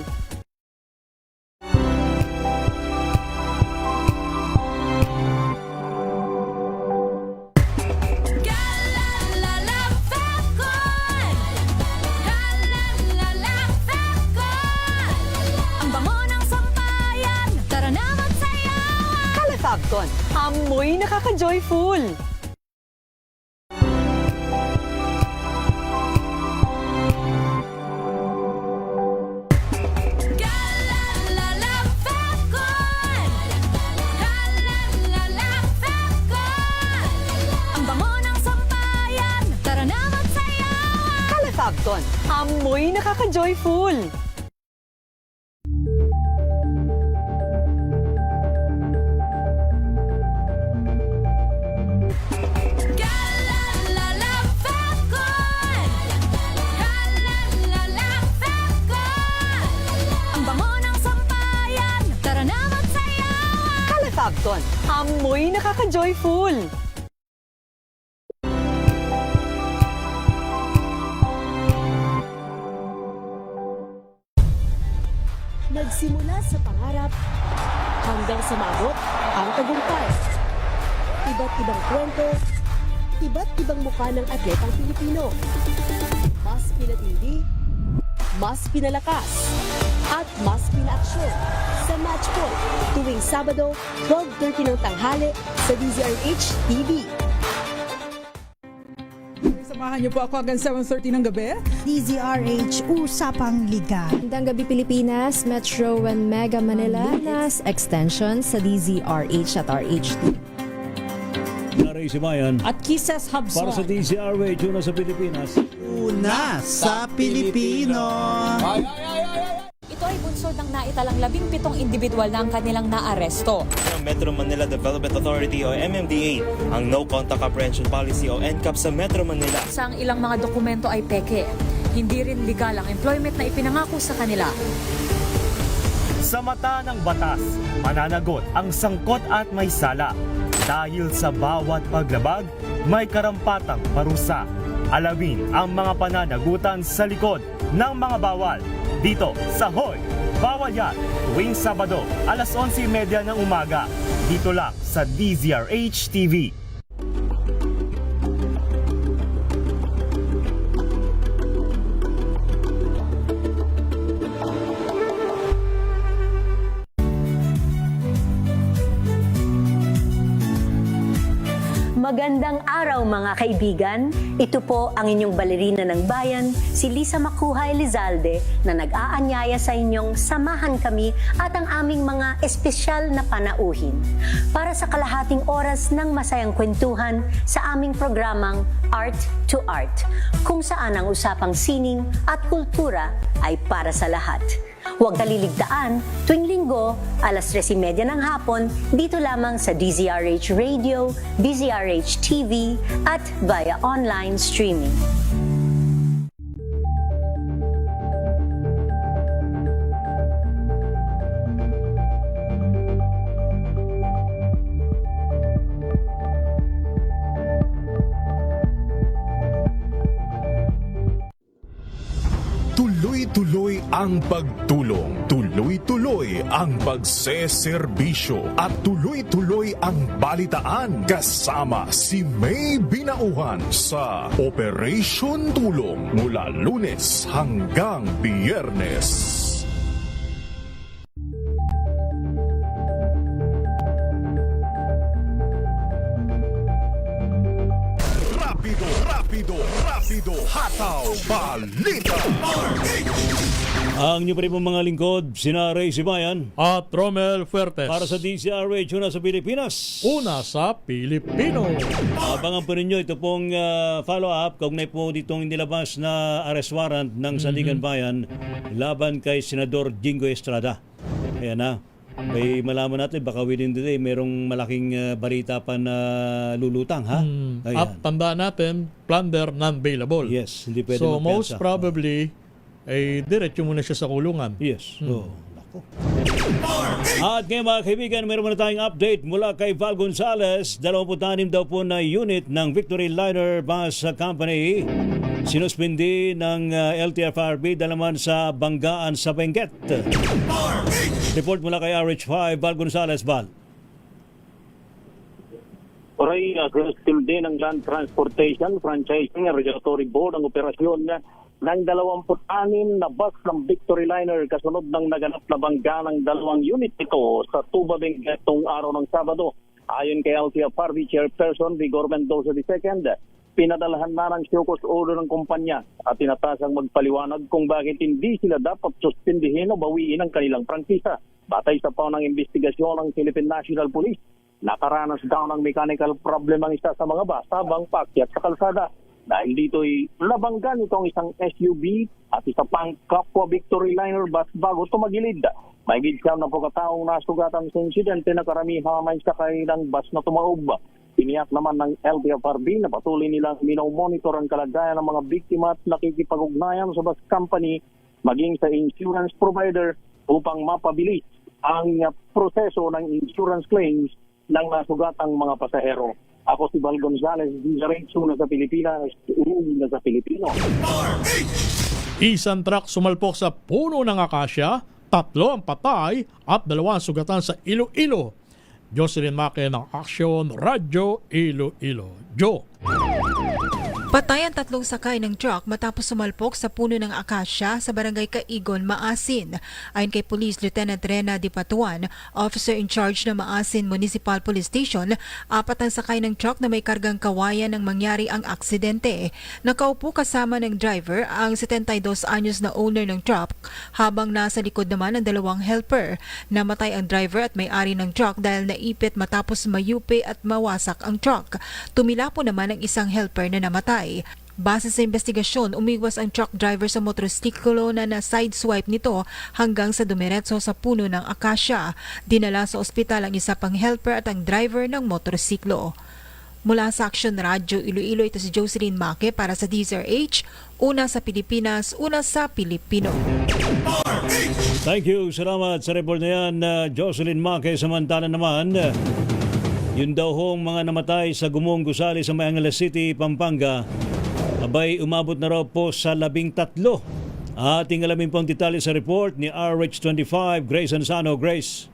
Ang bango ng sampayan, tara na magsayawan. Kala Fabcon. Amoy nakaka-joyful. Ang bango ng sampayan, tara na magsayawan. Kala Fabcon. Amoy nakaka-joyful. Ang bango ng sampayan, tara na magsayawan. Kala Fabcon. Amoy nakaka-joyful. Nagsimula sa pangarap hanggang sa maabot ang tagumpay. Iba't ibang kwento, iba't ibang mukha ng atletang Pilipino. Mas pinatindi, mas pinalakas, at mas pinaaksyon sa Match Point tuwing Sabado, 12:30 ng tanghali sa DZRH TV. Samahan niyo po ako hanggang 7:30 ng gabi. DZRH Usapang Liga. Magandang gabi Pilipinas, Metro and Mega Manila, Nas Extension sa DZRH at RH2. Naray si Bayan. At Kisses Hubson. Para sa DZRH, una sa Pilipinas. Una sa Pilipino. Ito ay bunsod ng naitalang 17 individual na ang kanilang naaresto. Metro Manila Development Authority o MMDA ang No Contact Apprehension Policy o NCAP sa Metro Manila. Sa ang ilang mga dokumento ay peke. Hindi rin legal ang employment na ipinangako sa kanila. Sa mata ng batas, mananagot ang sangkot at may sala. Dahil sa bawat paglabag, may karampatang parusa. Alamin ang mga pananagutan sa likod ng mga bawal. Dito sa Hoy! Bawal Yan! Tuwing Sabado, alas 11:30 ng umaga. Dito lang sa DZRH TV. Magandang araw mga kaibigan. Ito po ang inyong balerina ng bayan, si Lisa Macuja Elizalde, na nag-aanyaya sa inyong samahan kami at ang aming mga espesyal na panauhin para sa kalahating oras ng masayang kwentuhan sa aming programang Art to Art, kung saan ang usapang sining at kultura ay para sa lahat. Huwag kaliligtaan, tuwing linggo, alas 3:30 ng hapon, dito lamang sa DZRH Radio, DZRH TV, at via online streaming. Tuloy-tuloy ang pagtulong, tuloy-tuloy ang pagseserbisyo, at tuloy-tuloy ang balitaan kasama si May Binauhan sa Operation Tulong mula Lunes hanggang Biyernes. Rapido, hataw, balita. Ang inyo pa rin mga lingkod, sina Ray Sibayan at Romel Fuertes. Para sa DZRH, una sa Pilipinas. Una sa Pilipino. Abangan po ninyo ito pong follow-up kaugnay po ditong nilabas na arrest warrant ng Sandigan Bayan laban kay Senador Jingo Estrada. Ayan na. May malaman natin, baka within the day, merong malaking balita pa na lulutang, ha? At tandaan natin, plunder non-bailable. Yes, hindi pwede so magpiyansa. most probably, ay diretso muna siya sa kulungan. Yes. So, nako. At ngayon mga kaibigan, meron muna tayong update mula kay Val Gonzales. 26 daw po na unit ng Victory Liner Bus Company sinuspindi ng LTFRB dahil naman sa banggaan sa Benguet. Report mula kay RH5, Val Gonzales. Val. Oray, still din ng Land Transportation Franchising Regulatory Board ang operasyon ng 26 na bus ng Victory Liner kasunod ng naganap na bangga ng 2 unit ito sa Tuba Benguet itong araw ng Sabado. Ayon kay LTFRB Chairperson Vigor Mendoza II, pinadalahan na ng show cause order ng kumpanya at tinatasang magpaliwanag kung bakit hindi sila dapat suspindihin o bawiin ang kanilang prangkisa. Batay sa paunang investigasyon ng Philippine National Police, nakaranas daw ng mechanical problem ang isa sa mga bus habang paakyat sa kalsada. Dahil dito'y nabanggan itong isang SUV at isa pang kapwa Victory Liner bus bago tumagilid. May gidsyam na po kataong nasugatan sa insidente na karamihan may sakay ng bus na tumaob. Tiniyak naman ng LTFRB na patuloy nilang minomonitor ang kalagayan ng mga biktima at nakikipag-ugnayan sa bus company maging sa insurance provider upang mapabilis ang proseso ng insurance claims ng nasugatang mga pasahero. Ako si Val Gonzales, diretso na sa Pilipinas, una sa Pilipino. Isang truck sumalpok sa puno ng akasya, 3 ang patay at 2 sugatan sa Iloilo. Jocelyn Maque ng Action Radyo Iloilo. Joe. Patay ang 3 sakay ng truck matapos sumalpok sa puno ng akasya sa barangay Caigon, Maasin. Ayon kay Police Lieutenant Rena Dipatuan, officer in charge ng Maasin Municipal Police Station, 4 ang sakay ng truck na may kargang kawayan nang mangyari ang aksidente. Nakaupo kasama ng driver ang 72 anyos na owner ng truck habang nasa likod naman ang 2 helper. Namatay ang driver at may-ari ng truck dahil naipit matapos mayupi at mawasak ang truck. Tumila po naman ang isang helper na namatay. Base sa investigasyon, umiwas ang truck driver sa motorsiklo na sideswipe nito hanggang sa dumiretso sa puno ng akasya. Dinala sa ospital ang isa pang helper at ang driver ng motorsiklo. Mula sa Action Radyo Iloilo, ito si Jocelyn Maque para sa DZRH, una sa Pilipinas, una sa Pilipino. Thank you. Salamat sa report na yan, Jocelyn Maque. Samantala naman, yun daw hong mga namatay sa gumong gusali sa Mayangala City, Pampanga, abay umabot na raw po sa 13. Ating alamin po ang detalye sa report ni RH25, Grace Ansano. Grace.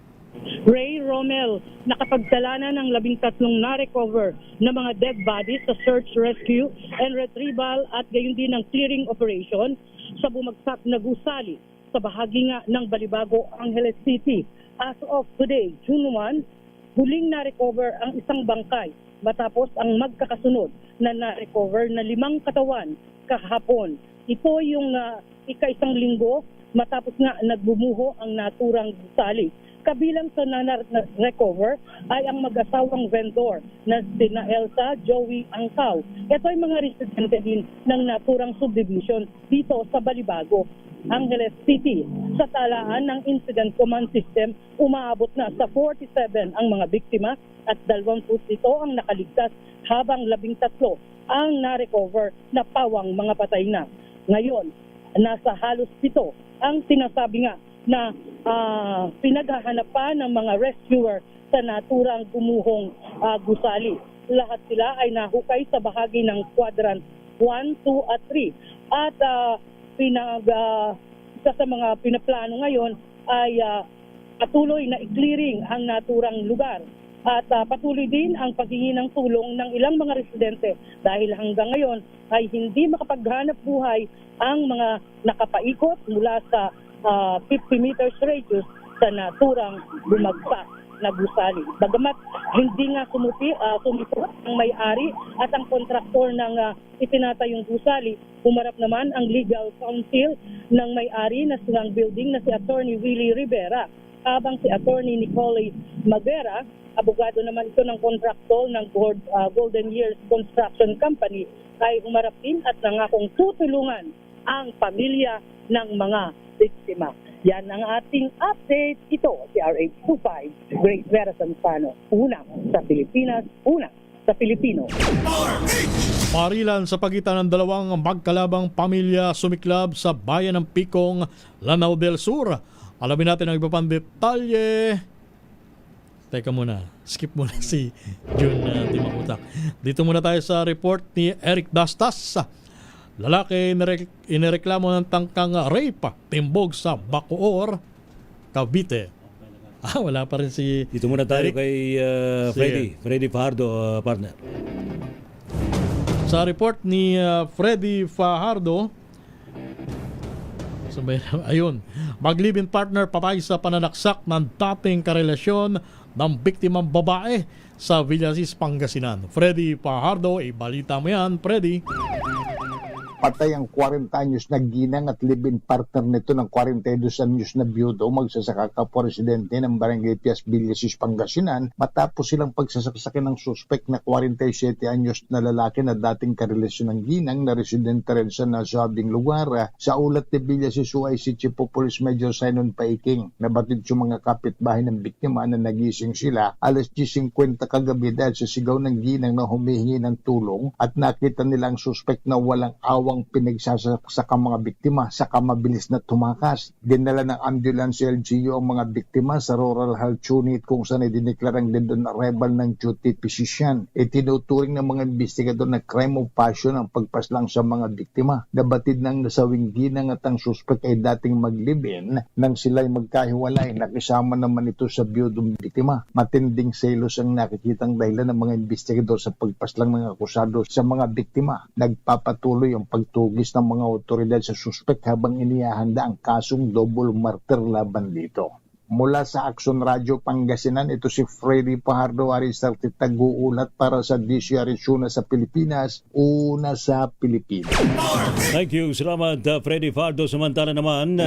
Ray Romel, nakapagtala na ng 13 na-recover na mga dead bodies sa search, rescue, and retrieval at gayon din ng clearing operation sa bumagsak na gusali sa bahagi nga ng Balibago, Angeles City. As of today, June 1, huling na-recover ang isang bangkay matapos ang magkakasunod na na-recover na 5 katawan kahapon. Ito yung ika-1 linggo matapos nga nagbumuho ang naturang gusali. Kabilang sa na-recover ay ang mag-asawang vendor na sina Elsa, Joey Angkaw. Ito ay mga residente din ng naturang subdivision dito sa Balibago, Angeles City. Sa talaan ng Incident Command System, umaabot na sa 47 ang mga biktima at 20 ang nakaligtas habang 13 ang na-recover na pawang mga patay na. Ngayon, nasa halos 7 ang sinasabi nga na pinaghahanapan ng mga rescuer sa naturang gumuhong gusali. Lahat sila ay nahukay sa bahagi ng Quadrant 1, 2 at 3. At isa sa mga pinaplano ngayon ay patuloy na i-clearing ang naturang lugar. At patuloy din ang paghingi ng tulong ng ilang mga residente dahil hanggang ngayon ay hindi makapaghanap buhay ang mga nakapaikot mula sa 50 meters radius sa naturang bumagsak na gusali. Bagamat hindi nga sumipot ang may-ari at ang kontraktor ng itinatayong gusali, humarap naman ang legal counsel ng may-ari na silang building na si Attorney Willie Rivera. Habang si Attorney Nicole Magera, abogado naman ito ng kontraktor ng Golden Years Construction Company, ay humarap din at nangakong tutulungan ang pamilya ng mga biktima. Yan ang ating update. Ito si RH25, Great Vera Sanfano. Una sa Pilipinas, una sa Pilipino. Parilan sa pagitan ng 2 magkalabang pamilya sumiklab sa bayan ng Picong, Lanao del Sur. Alamin natin ang iba pang detalye. Teka muna, skip muna si Jun Dimakutak. Dito muna tayo sa report ni Eric Dastas. Lalaki inireklamo ng tangkang rape, timbog sa Bacoor, Cavite. Wala pa rin si Dito muna tayo Eric. kay Freddy Fajardo, partner. Sa report ni Freddy Fajardo, ayun, mag-live-in partner patay sa pananaksak ng dating karelasyon ng biktimang babae sa Villasis, Pangasinan. Freddy Fajardo, balita mo yan, Freddy. Patay ang 40 anyos na ginang at live-in partner nito ng 42 anyos na biyudo magsasaka kapwa residente ng Barangay Pias Villasis, Pangasinan matapos silang pagsasaksakin ng suspect na 47 anyos na lalaki na dating karelasyon ng ginang na residente rin sa nasabing lugar. Sa ulat ni Villasis UIC Chief of Police Major Simon Paiking, nabatid yung mga kapitbahay ng biktima na nagising sila alas 10:50 kagabi dahil sa sigaw ng ginang na humihingi ng tulong at nakita nila ang suspect na walang awang pinagsasaksak ang mga biktima saka mabilis na tumakas. Dinala ng ambulance LGU ang mga biktima sa Rural Health Unit kung saan ay dineklarang din doon arrival ng duty physician. Itinuturing ng mga investigador na crime of passion ang pagpaslang sa mga biktima. Nabatid ng nasawing ginang at ang suspect ay dating mag-live-in nang sila'y magkahiwalay. Nakisama naman ito sa biyudong biktima. Matinding selos ang nakikitang dahilan ng mga investigador sa pagpaslang ng akusado sa mga biktima. Nagpapatuloy ang pagtugis ng mga otoridad sa suspect habang inihahanda ang kasong double murder laban dito. Mula sa Action Radio Pangasinan, ito si Freddy Fajardo, Arisarte, taguulat para sa DCRH Una sa Pilipinas, Una sa Pilipinas. Thank you. Salamat, Freddy Fajardo. Samantala naman,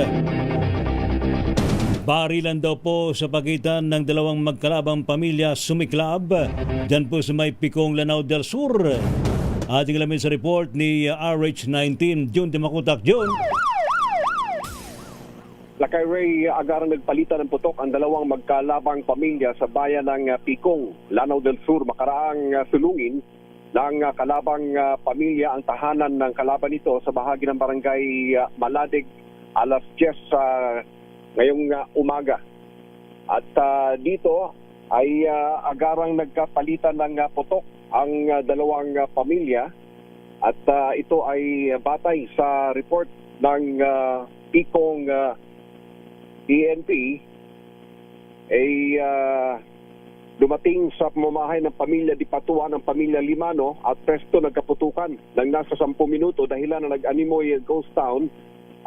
barilan daw po sa pagitan ng dalawang magkalabang pamilya sumiklab dyan po sa may Picong, Lanao del Sur. Ating alamin sa report ni RH19, Jun Dimakutak. Jun. Lakay Ray, agarang nagpalitan ng putok ang dalawang magkalabang pamilya sa bayan ng Picong, Lanao del Sur. Makaraang sulungin ng kalabang pamilya ang tahanan ng kalaban nito sa bahagi ng barangay Maladig alas 10 ngayong umaga. At dito ay agarang nagkapalitan ng putok ang dalawang pamilya at ito ay batay sa report ng Picong PNP ay dumating sa pamamahay ng pamilya Dipatuan ng pamilya Limano at presto nagkaputukan ng nasa 10 minuto dahilan na nag-animoy ghost town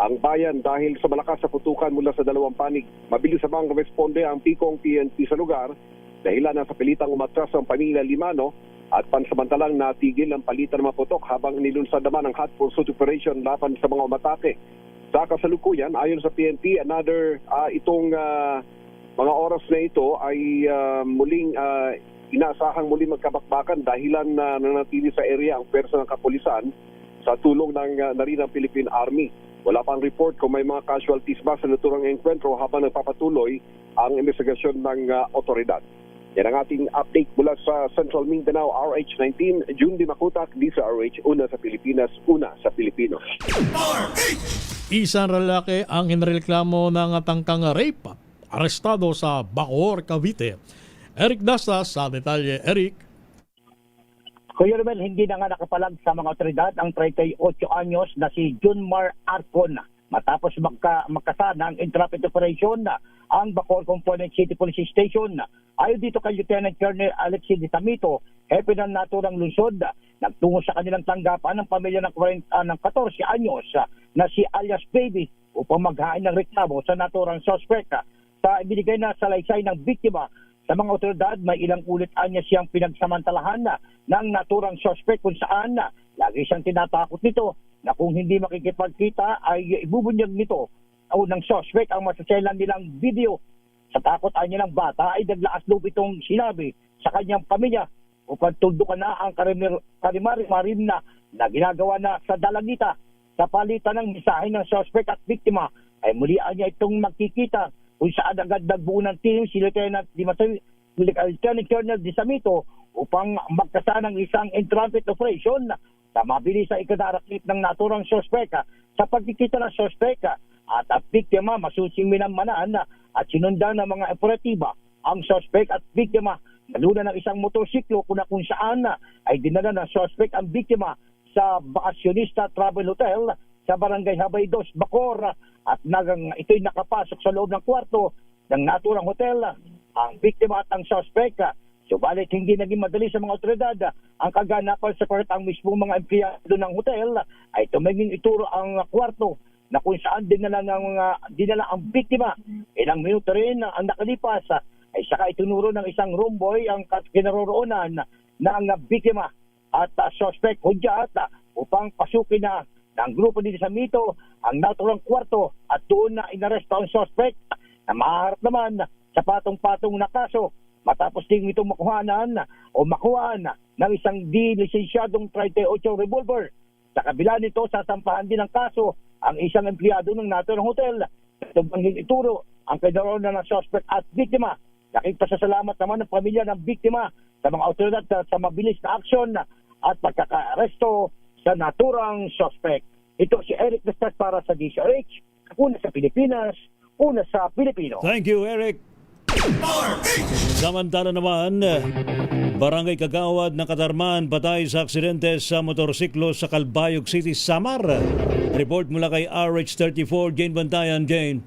ang bayan dahil sa malakas na putukan mula sa dalawang panig. Mabilis namang responde ang Picong PNP sa lugar dahilan na sa pilitang umatras ang pamilya Limano at pansamantalang natigil ang palitan ng mga putok habang nilunsad naman ang hot pursuit operation laban sa mga umatake. Sa kasalukuyan, ayon sa PNP, itong mga oras na ito ay muling inaasahang muling magkabakbakan dahilan na nanatili sa area ang pwersa ng kapulisan sa tulong ng narinang Philippine Army. Wala pang report kung may mga casualties ba sa naturang enkwentro habang nagpapatuloy ang investigasyon ng otoridad. Yan ang ating update mula sa Central Mindanao, RH19, Jun Dimakutak, DCRH, Una sa Pilipinas, Una sa Pilipino. Isang lalaki ang inireklamo ng tangkang rape, arestado sa Bacoor, Cavite. Eric Dastas sa detalye. Eric. Kuya Romel, hindi na nga nakapalag sa mga otoridad ang 38 anyos na si Junmar Arcon matapos magkasa ng interrupted operation ang Bacoor Component City Police Station. Ayon dito kay Lieutenant Colonel Alexis Ditamito, hepe ng naturang lungsod, nagtungo sa kanilang tanggapan ng pamilya ng 14 anyos na si alias Baby upang maghain ng reklamo sa naturang suspect. Sa ibinigay na salaysay ng biktima sa mga otoridad, may ilang ulit anya siyang pinagsamantalahan ng naturang suspect kung saan lagi siyang tinatakot nito na kung hindi makikipagkita ay ibubunyag nito o ng suspect ang masaselan nilang video. Sa takot niya ng bata ay naglakas loob itong sinabi sa kanyang pamilya upang tuldukan na ang karimari-marim na ginagawa na sa dalagita. Sa palitan ng mensahe ng suspect at biktima ay muli niya itong magkikita kung saan agad nagbuo ng team si Lieutenant Colonel Disamito upang magkasa ng isang interrupted operation sa mabilis sa ikadaraklit ng naturang suspect. Sa pagkikita ng suspect, at ang biktima masusing minamanan at sinundan ng mga operatiba ang suspect at biktima. Naluna ng isang motorsiklo kung saan ay dinala ng suspect ang biktima sa Bakasyonista Travel Hotel sa Barangay Habay 2, Bacoor at ito'y nakapasok sa loob ng kwarto ng naturang hotel ang biktima at ang suspect. Subalit hindi naging madali sa mga otoridad ang kaganapan sapagkat ang mismong mga empleyado ng hotel ay tumingin ituro ang kwarto na kung saan dinala ang biktima. Ilang minuto rin ang nakalipas ay saka itinuro ng isang room boy ang kinaroroonan ng biktima at suspect hudyat upang pasukin na ng grupo dito sa Mito ang naturang kwarto at doon na inaresto ang suspect na maharap naman sa patong-patong na kaso matapos din itong makuhaan ng isang di-lisensyadong 38 revolver. Sa kabila nito, sasampahan din ng kaso ang isang empleyado ng naturang hotel. Tumangging ituro ang kinaroroonan ng suspect at biktima. Laking pasasalamat naman ng pamilya ng biktima sa mga otoridad sa mabilis na aksyon at pagkaka-aresto sa naturang suspect. Ito si Eric Destas para sa DZRH, una sa Pilipinas, una sa Pilipino. Thank you, Eric. Samantala naman, Barangay Kagawad ng Katarman patay sa aksidente sa motorsiklo sa Calbayog City, Samar. Report mula kay RH34, Jane Bantayan. Jane.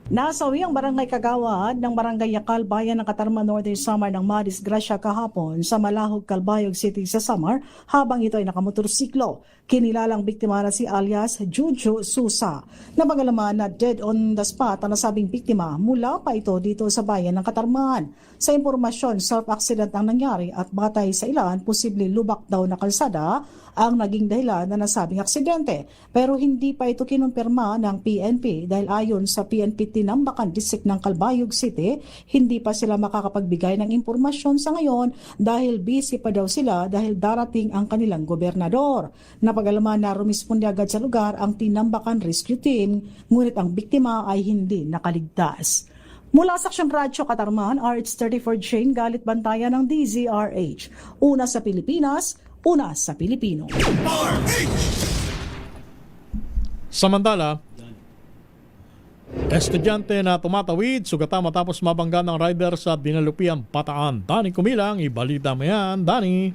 Nasawi ang Barangay Kagawad ng Barangay Yakal, Bayan ng Katarman, Northern Samar ng madisgrasya kahapon sa Malahog, Calbayog City sa Samar habang ito ay nakamotorsiklo. Kinilalang biktima na si alias Juju Susa. Napagalaman na dead on the spot ang nasabing biktima mula pa ito dito sa bayan ng Katarman. Sa impormasyon, self-accident ang nangyari at batay sa ilan, posibleng lubak daw na kalsada ang naging dahilan na nasabing aksidente. Pero hindi pa ito kinumpirma ng PNP dahil ayon sa PNP Tinambakan District ng Calbayog City, hindi pa sila makakapagbigay ng impormasyon sa ngayon dahil busy pa daw sila dahil darating ang kanilang gobernador. Napagalaman na rumisponde agad sa lugar ang Tinambakan Rescue Team, ngunit ang biktima ay hindi nakaligtas. Mula sa Aksyon Radyo Katarman, RH34 Jane Galit Bantayan ng DZRH. Una sa Pilipinas, una sa Pilipino. Samantala, estudyante na tumatawid, sugata matapos mabangga ng rider sa Dinalupiang Bataan. Dani Kumilang, ibalita mo yan, Dani.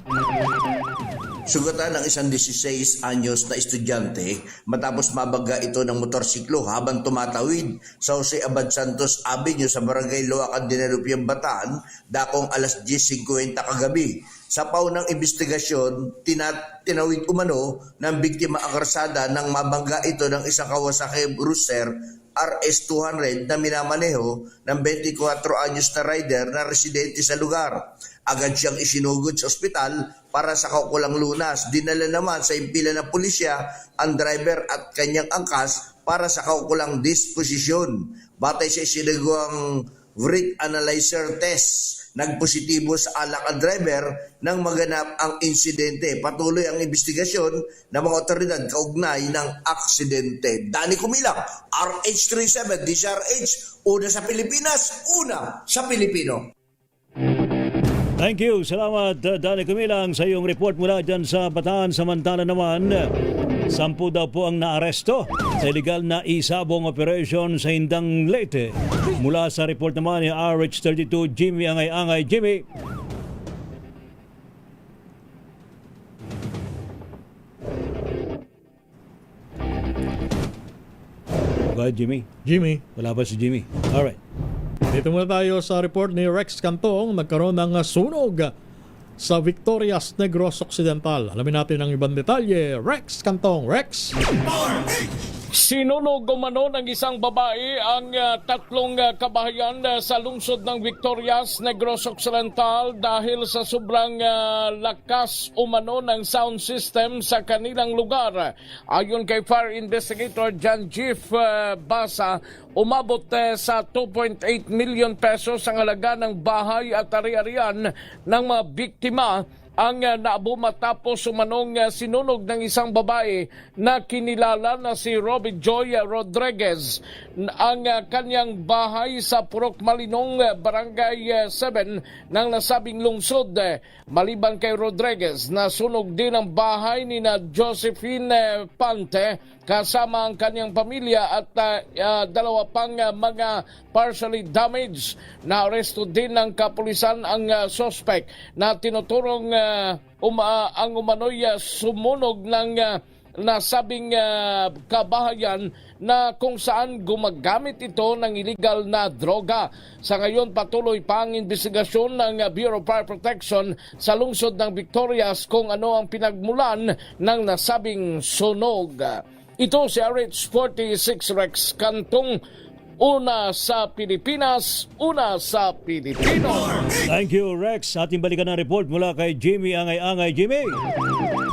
Sugatan ng isang 16 anyos na estudyante matapos mabangga ito ng motorsiklo habang tumatawid sa Jose Abad Santos Avenue sa Barangay Loacan, Dinalupiang Bataan, dakong alas 10:50 kagabi. Sa paunang investigasyon, tinawid umano ng biktima ang karsada nang mabangga ito ng isang Kawasaki Cruiser RS200 na minamaneho ng 24 anyos na rider na residente sa lugar. Agad siyang isinugod sa ospital para sa kaukulang lunas. Dinala naman sa impila ng pulisya ang driver at kanyang angkas para sa kaukulang disposisyon. Batay sa isinagawang Vrit Analyzer Test, nagpositibo sa alak ang driver nang maganap ang insidente. Patuloy ang investigasyon ng mga otoridad kaugnay ng aksidente. Dani Kumilang, RH37 DZRH, una sa Pilipinas, una sa Pilipino. Thank you. Salamat, Dani Kumilang, sa iyong report mula dyan sa Bataan. Samantala naman, 10 daw po ang naaresto sa illegal na isabong operation sa Indang Leyte. Mula sa report naman ni RH32, Jimmy Angay-Angay. Jimmy. Go ahead, Jimmy. Wala ba si Jimmy? Alright. Dito muna tayo sa report ni Rex Cantong. Nagkaroon ng sunog sa Victorias Negros Occidental. Alamin natin ang ibang detalye. Rex Cantong. Rex. Sinunog umano ng isang babae ang tatlong kabahayan sa lungsod ng Victorias Negros Occidental dahil sa sobrang lakas umano ng sound system sa kanilang lugar. Ayon kay Fire Investigator John Jeff Basa, umabot sa 2.8 million pesos ang halaga ng bahay at ari-arian ng mga biktima ang naabo matapos umanong sinunog ng isang babae na kinilala na si Robbie Joy Rodriguez. Ang kanyang bahay sa Purok Malinong, Barangay 7 ng nasabing lungsod. Maliban kay Rodriguez, nasunog din ang bahay ni na Josephine Pante kasama ang kanyang pamilya at dalawa pang mga partially damaged. Naaresto din ng kapulisan ang suspect na tinuturong ang umano'y sumunog ng nasabing kabahayan na kung saan gumagamit ito ng illegal na droga. Sa ngayon, patuloy pa ang investigasyon ng Bureau of Fire Protection sa lungsod ng Victorias kung ano ang pinagmulan ng nasabing sunog. Ito si RH46 Rex Cantong, una sa Pilipinas, una sa Pilipino. Thank you, Rex. Ating balikan ang report mula kay Jimmy Angay-Angay. Jimmy!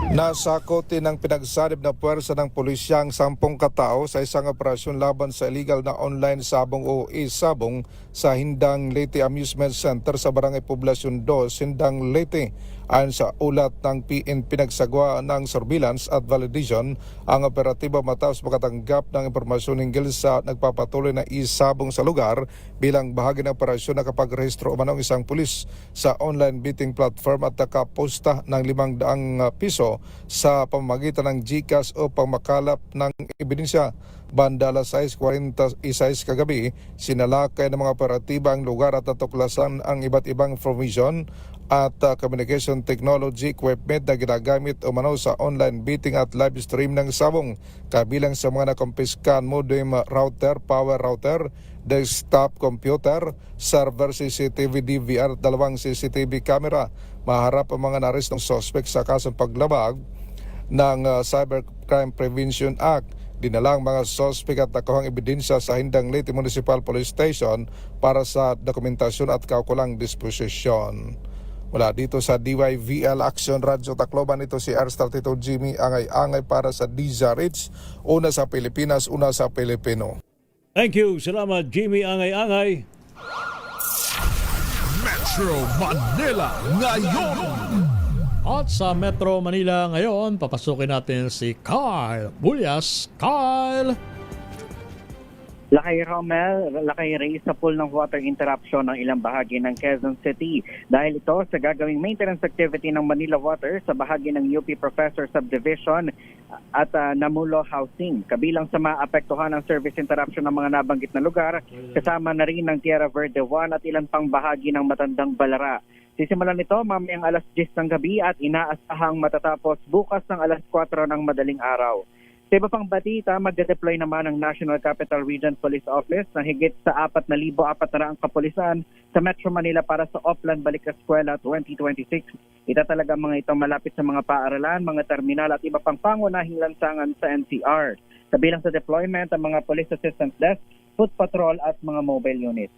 Nasakote ng pinagsanib na puwersa ng pulisya ang 10 katao sa isang operasyon laban sa illegal na online sabong o e-sabong sa Hindang Leyte Amusement Center sa Barangay Poblasyon 2, Hindang Leyte. Ayon sa ulat ng PNP, pinagsagwa ng surveillance at validation ang operatiba matapos makatanggap ng impormasyon hinggil sa nagpapatuloy na e-sabong sa lugar bilang bahagi ng operasyon na kapag-rehistro umanong isang pulis sa online bidding platform at nakaposta ng 500 piso sa pamamagitan ng GCash o pangmakalap ng ebidensya. Banda alas 6:46 kagabi, sinalakay ng mga operatiba ang lugar at natuklasan ang iba't ibang information at communication technology equipment na ginagamit umano sa online bidding at live stream ng sabong. Kabilang sa mga nakumpiskan modem router, power router, desktop computer, server CCTV DVR at 2 CCTV camera. Maharap ang mga narestong suspect sa kasong paglabag ng Cybercrime Prevention Act. Dinalang mga suspect at nakuhang ebidensya sa Hindang Leyte Municipal Police Station para sa dokumentasyon at kaukulang disposisyon. Mula dito sa DYVL Action Radio Tacloban, ito si R32 Jimmy Angay-Angay para sa DZRH, una sa Pilipinas, una sa Pilipino. Thank you. Salamat, Jimmy Angay-Angay. Metro Manila ngayon. At sa Metro Manila ngayon, papasukin natin si Kyle Bulyas. Kyle! Lakay Romel, lakay Ray sa pool ng water interruption ng ilang bahagi ng Quezon City. Dahil ito sa gagawing maintenance activity ng Manila Water sa bahagi ng UP Professor Subdivision at Namulo Housing. Kabilang sa maapektuhan ng service interruption ng mga nabanggit na lugar, kasama na rin ng Tierra Verde 1 at ilan pang bahagi ng Matandang Balara. Sisimulan nito mamayang alas 10 ng gabi at inaasahang matatapos bukas ng alas 4 ng madaling araw. Sa iba pang batita, magde-deploy naman ang National Capital Region Police Office ng higit sa 4,400 kapulisan sa Metro Manila para sa Oplan Balik Eskwela 2026. Itatalaga mga ito malapit sa mga paaralan, mga terminal at iba pang pangunahing lansangan sa NCR. Kabilang sa deployment ang mga Police Assistance Desk, Foot Patrol at mga mobile unit.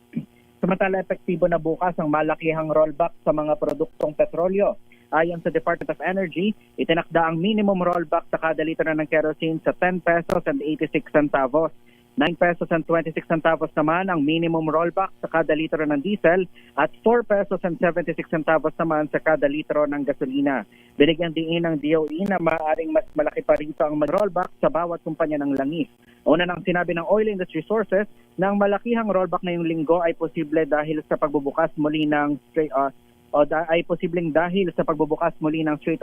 Samantala, epektibo na bukas ang malakihang rollback sa mga produktong petrolyo. Ayon sa Department of Energy, itinakda ang minimum rollback sa kada litro ng kerosene sa 10 pesos and 86 centavos. 9 pesos and 26 centavos naman ang minimum rollback sa kada litro ng diesel at 4 pesos and 76 centavos naman sa kada litro ng gasolina. Binigyan din ng DOE na maaaring mas malaki pa rito ang mag-rollback sa bawat kumpanya ng langis. Una nang sinabi ng Oil Industry Sources na ang malakihang rollback ngayong linggo ay posible dahil sa pagbubukas muli ng Strait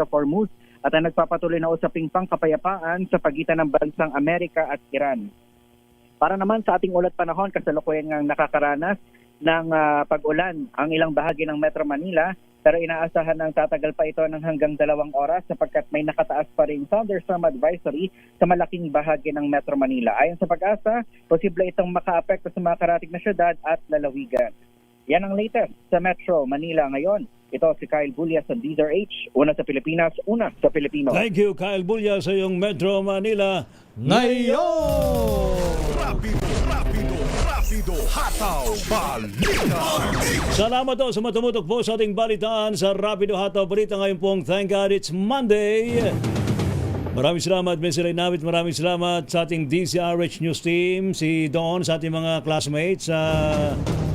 of Hormuz at ang nagpapatuloy na usaping pangkapayapaan sa pagitan ng bansang Amerika at Iran. Para naman sa ating ulat panahon, kasalukuyan ngang nakakaranas ng pag-ulan ang ilang bahagi ng Metro Manila, pero inaasahan ng tatagal pa ito ng hanggang 2 oras sapagkat may nakataas pa rin thunderstorm advisory sa malaking bahagi ng Metro Manila. Ayon sa Pag-asa, posible itong makaapekto sa mga karatig na syudad at lalawigan. Yan ang latest sa Metro Manila ngayon. Ito si Kyle Bulyas sa DZRH, una sa Pilipinas, una sa Pilipino. Thank you, Kyle Bulyas sa iyong Metro Manila ngayon. Rapido, hataw, balita. Salamat po sa matumutok po sa ating balitaan sa Rapido Hataw Balita ngayon pong Thank God It's Monday. Maraming salamat, Mr. Renavit. Maraming salamat sa ating DZRH News Team, si Don, sa ating mga classmates sa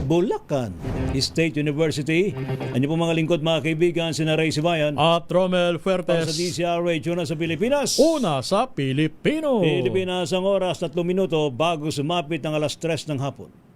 Bulacan State University. Ano po mga lingkod mga kaibigan, sina Ray Sibayan At Romel para sa Fuertes. DCRH, una sa Pilipinas. Una sa Pilipino. Pilipinas ang oras 3 minuto bago sumapit ng alas 3 ng hapon.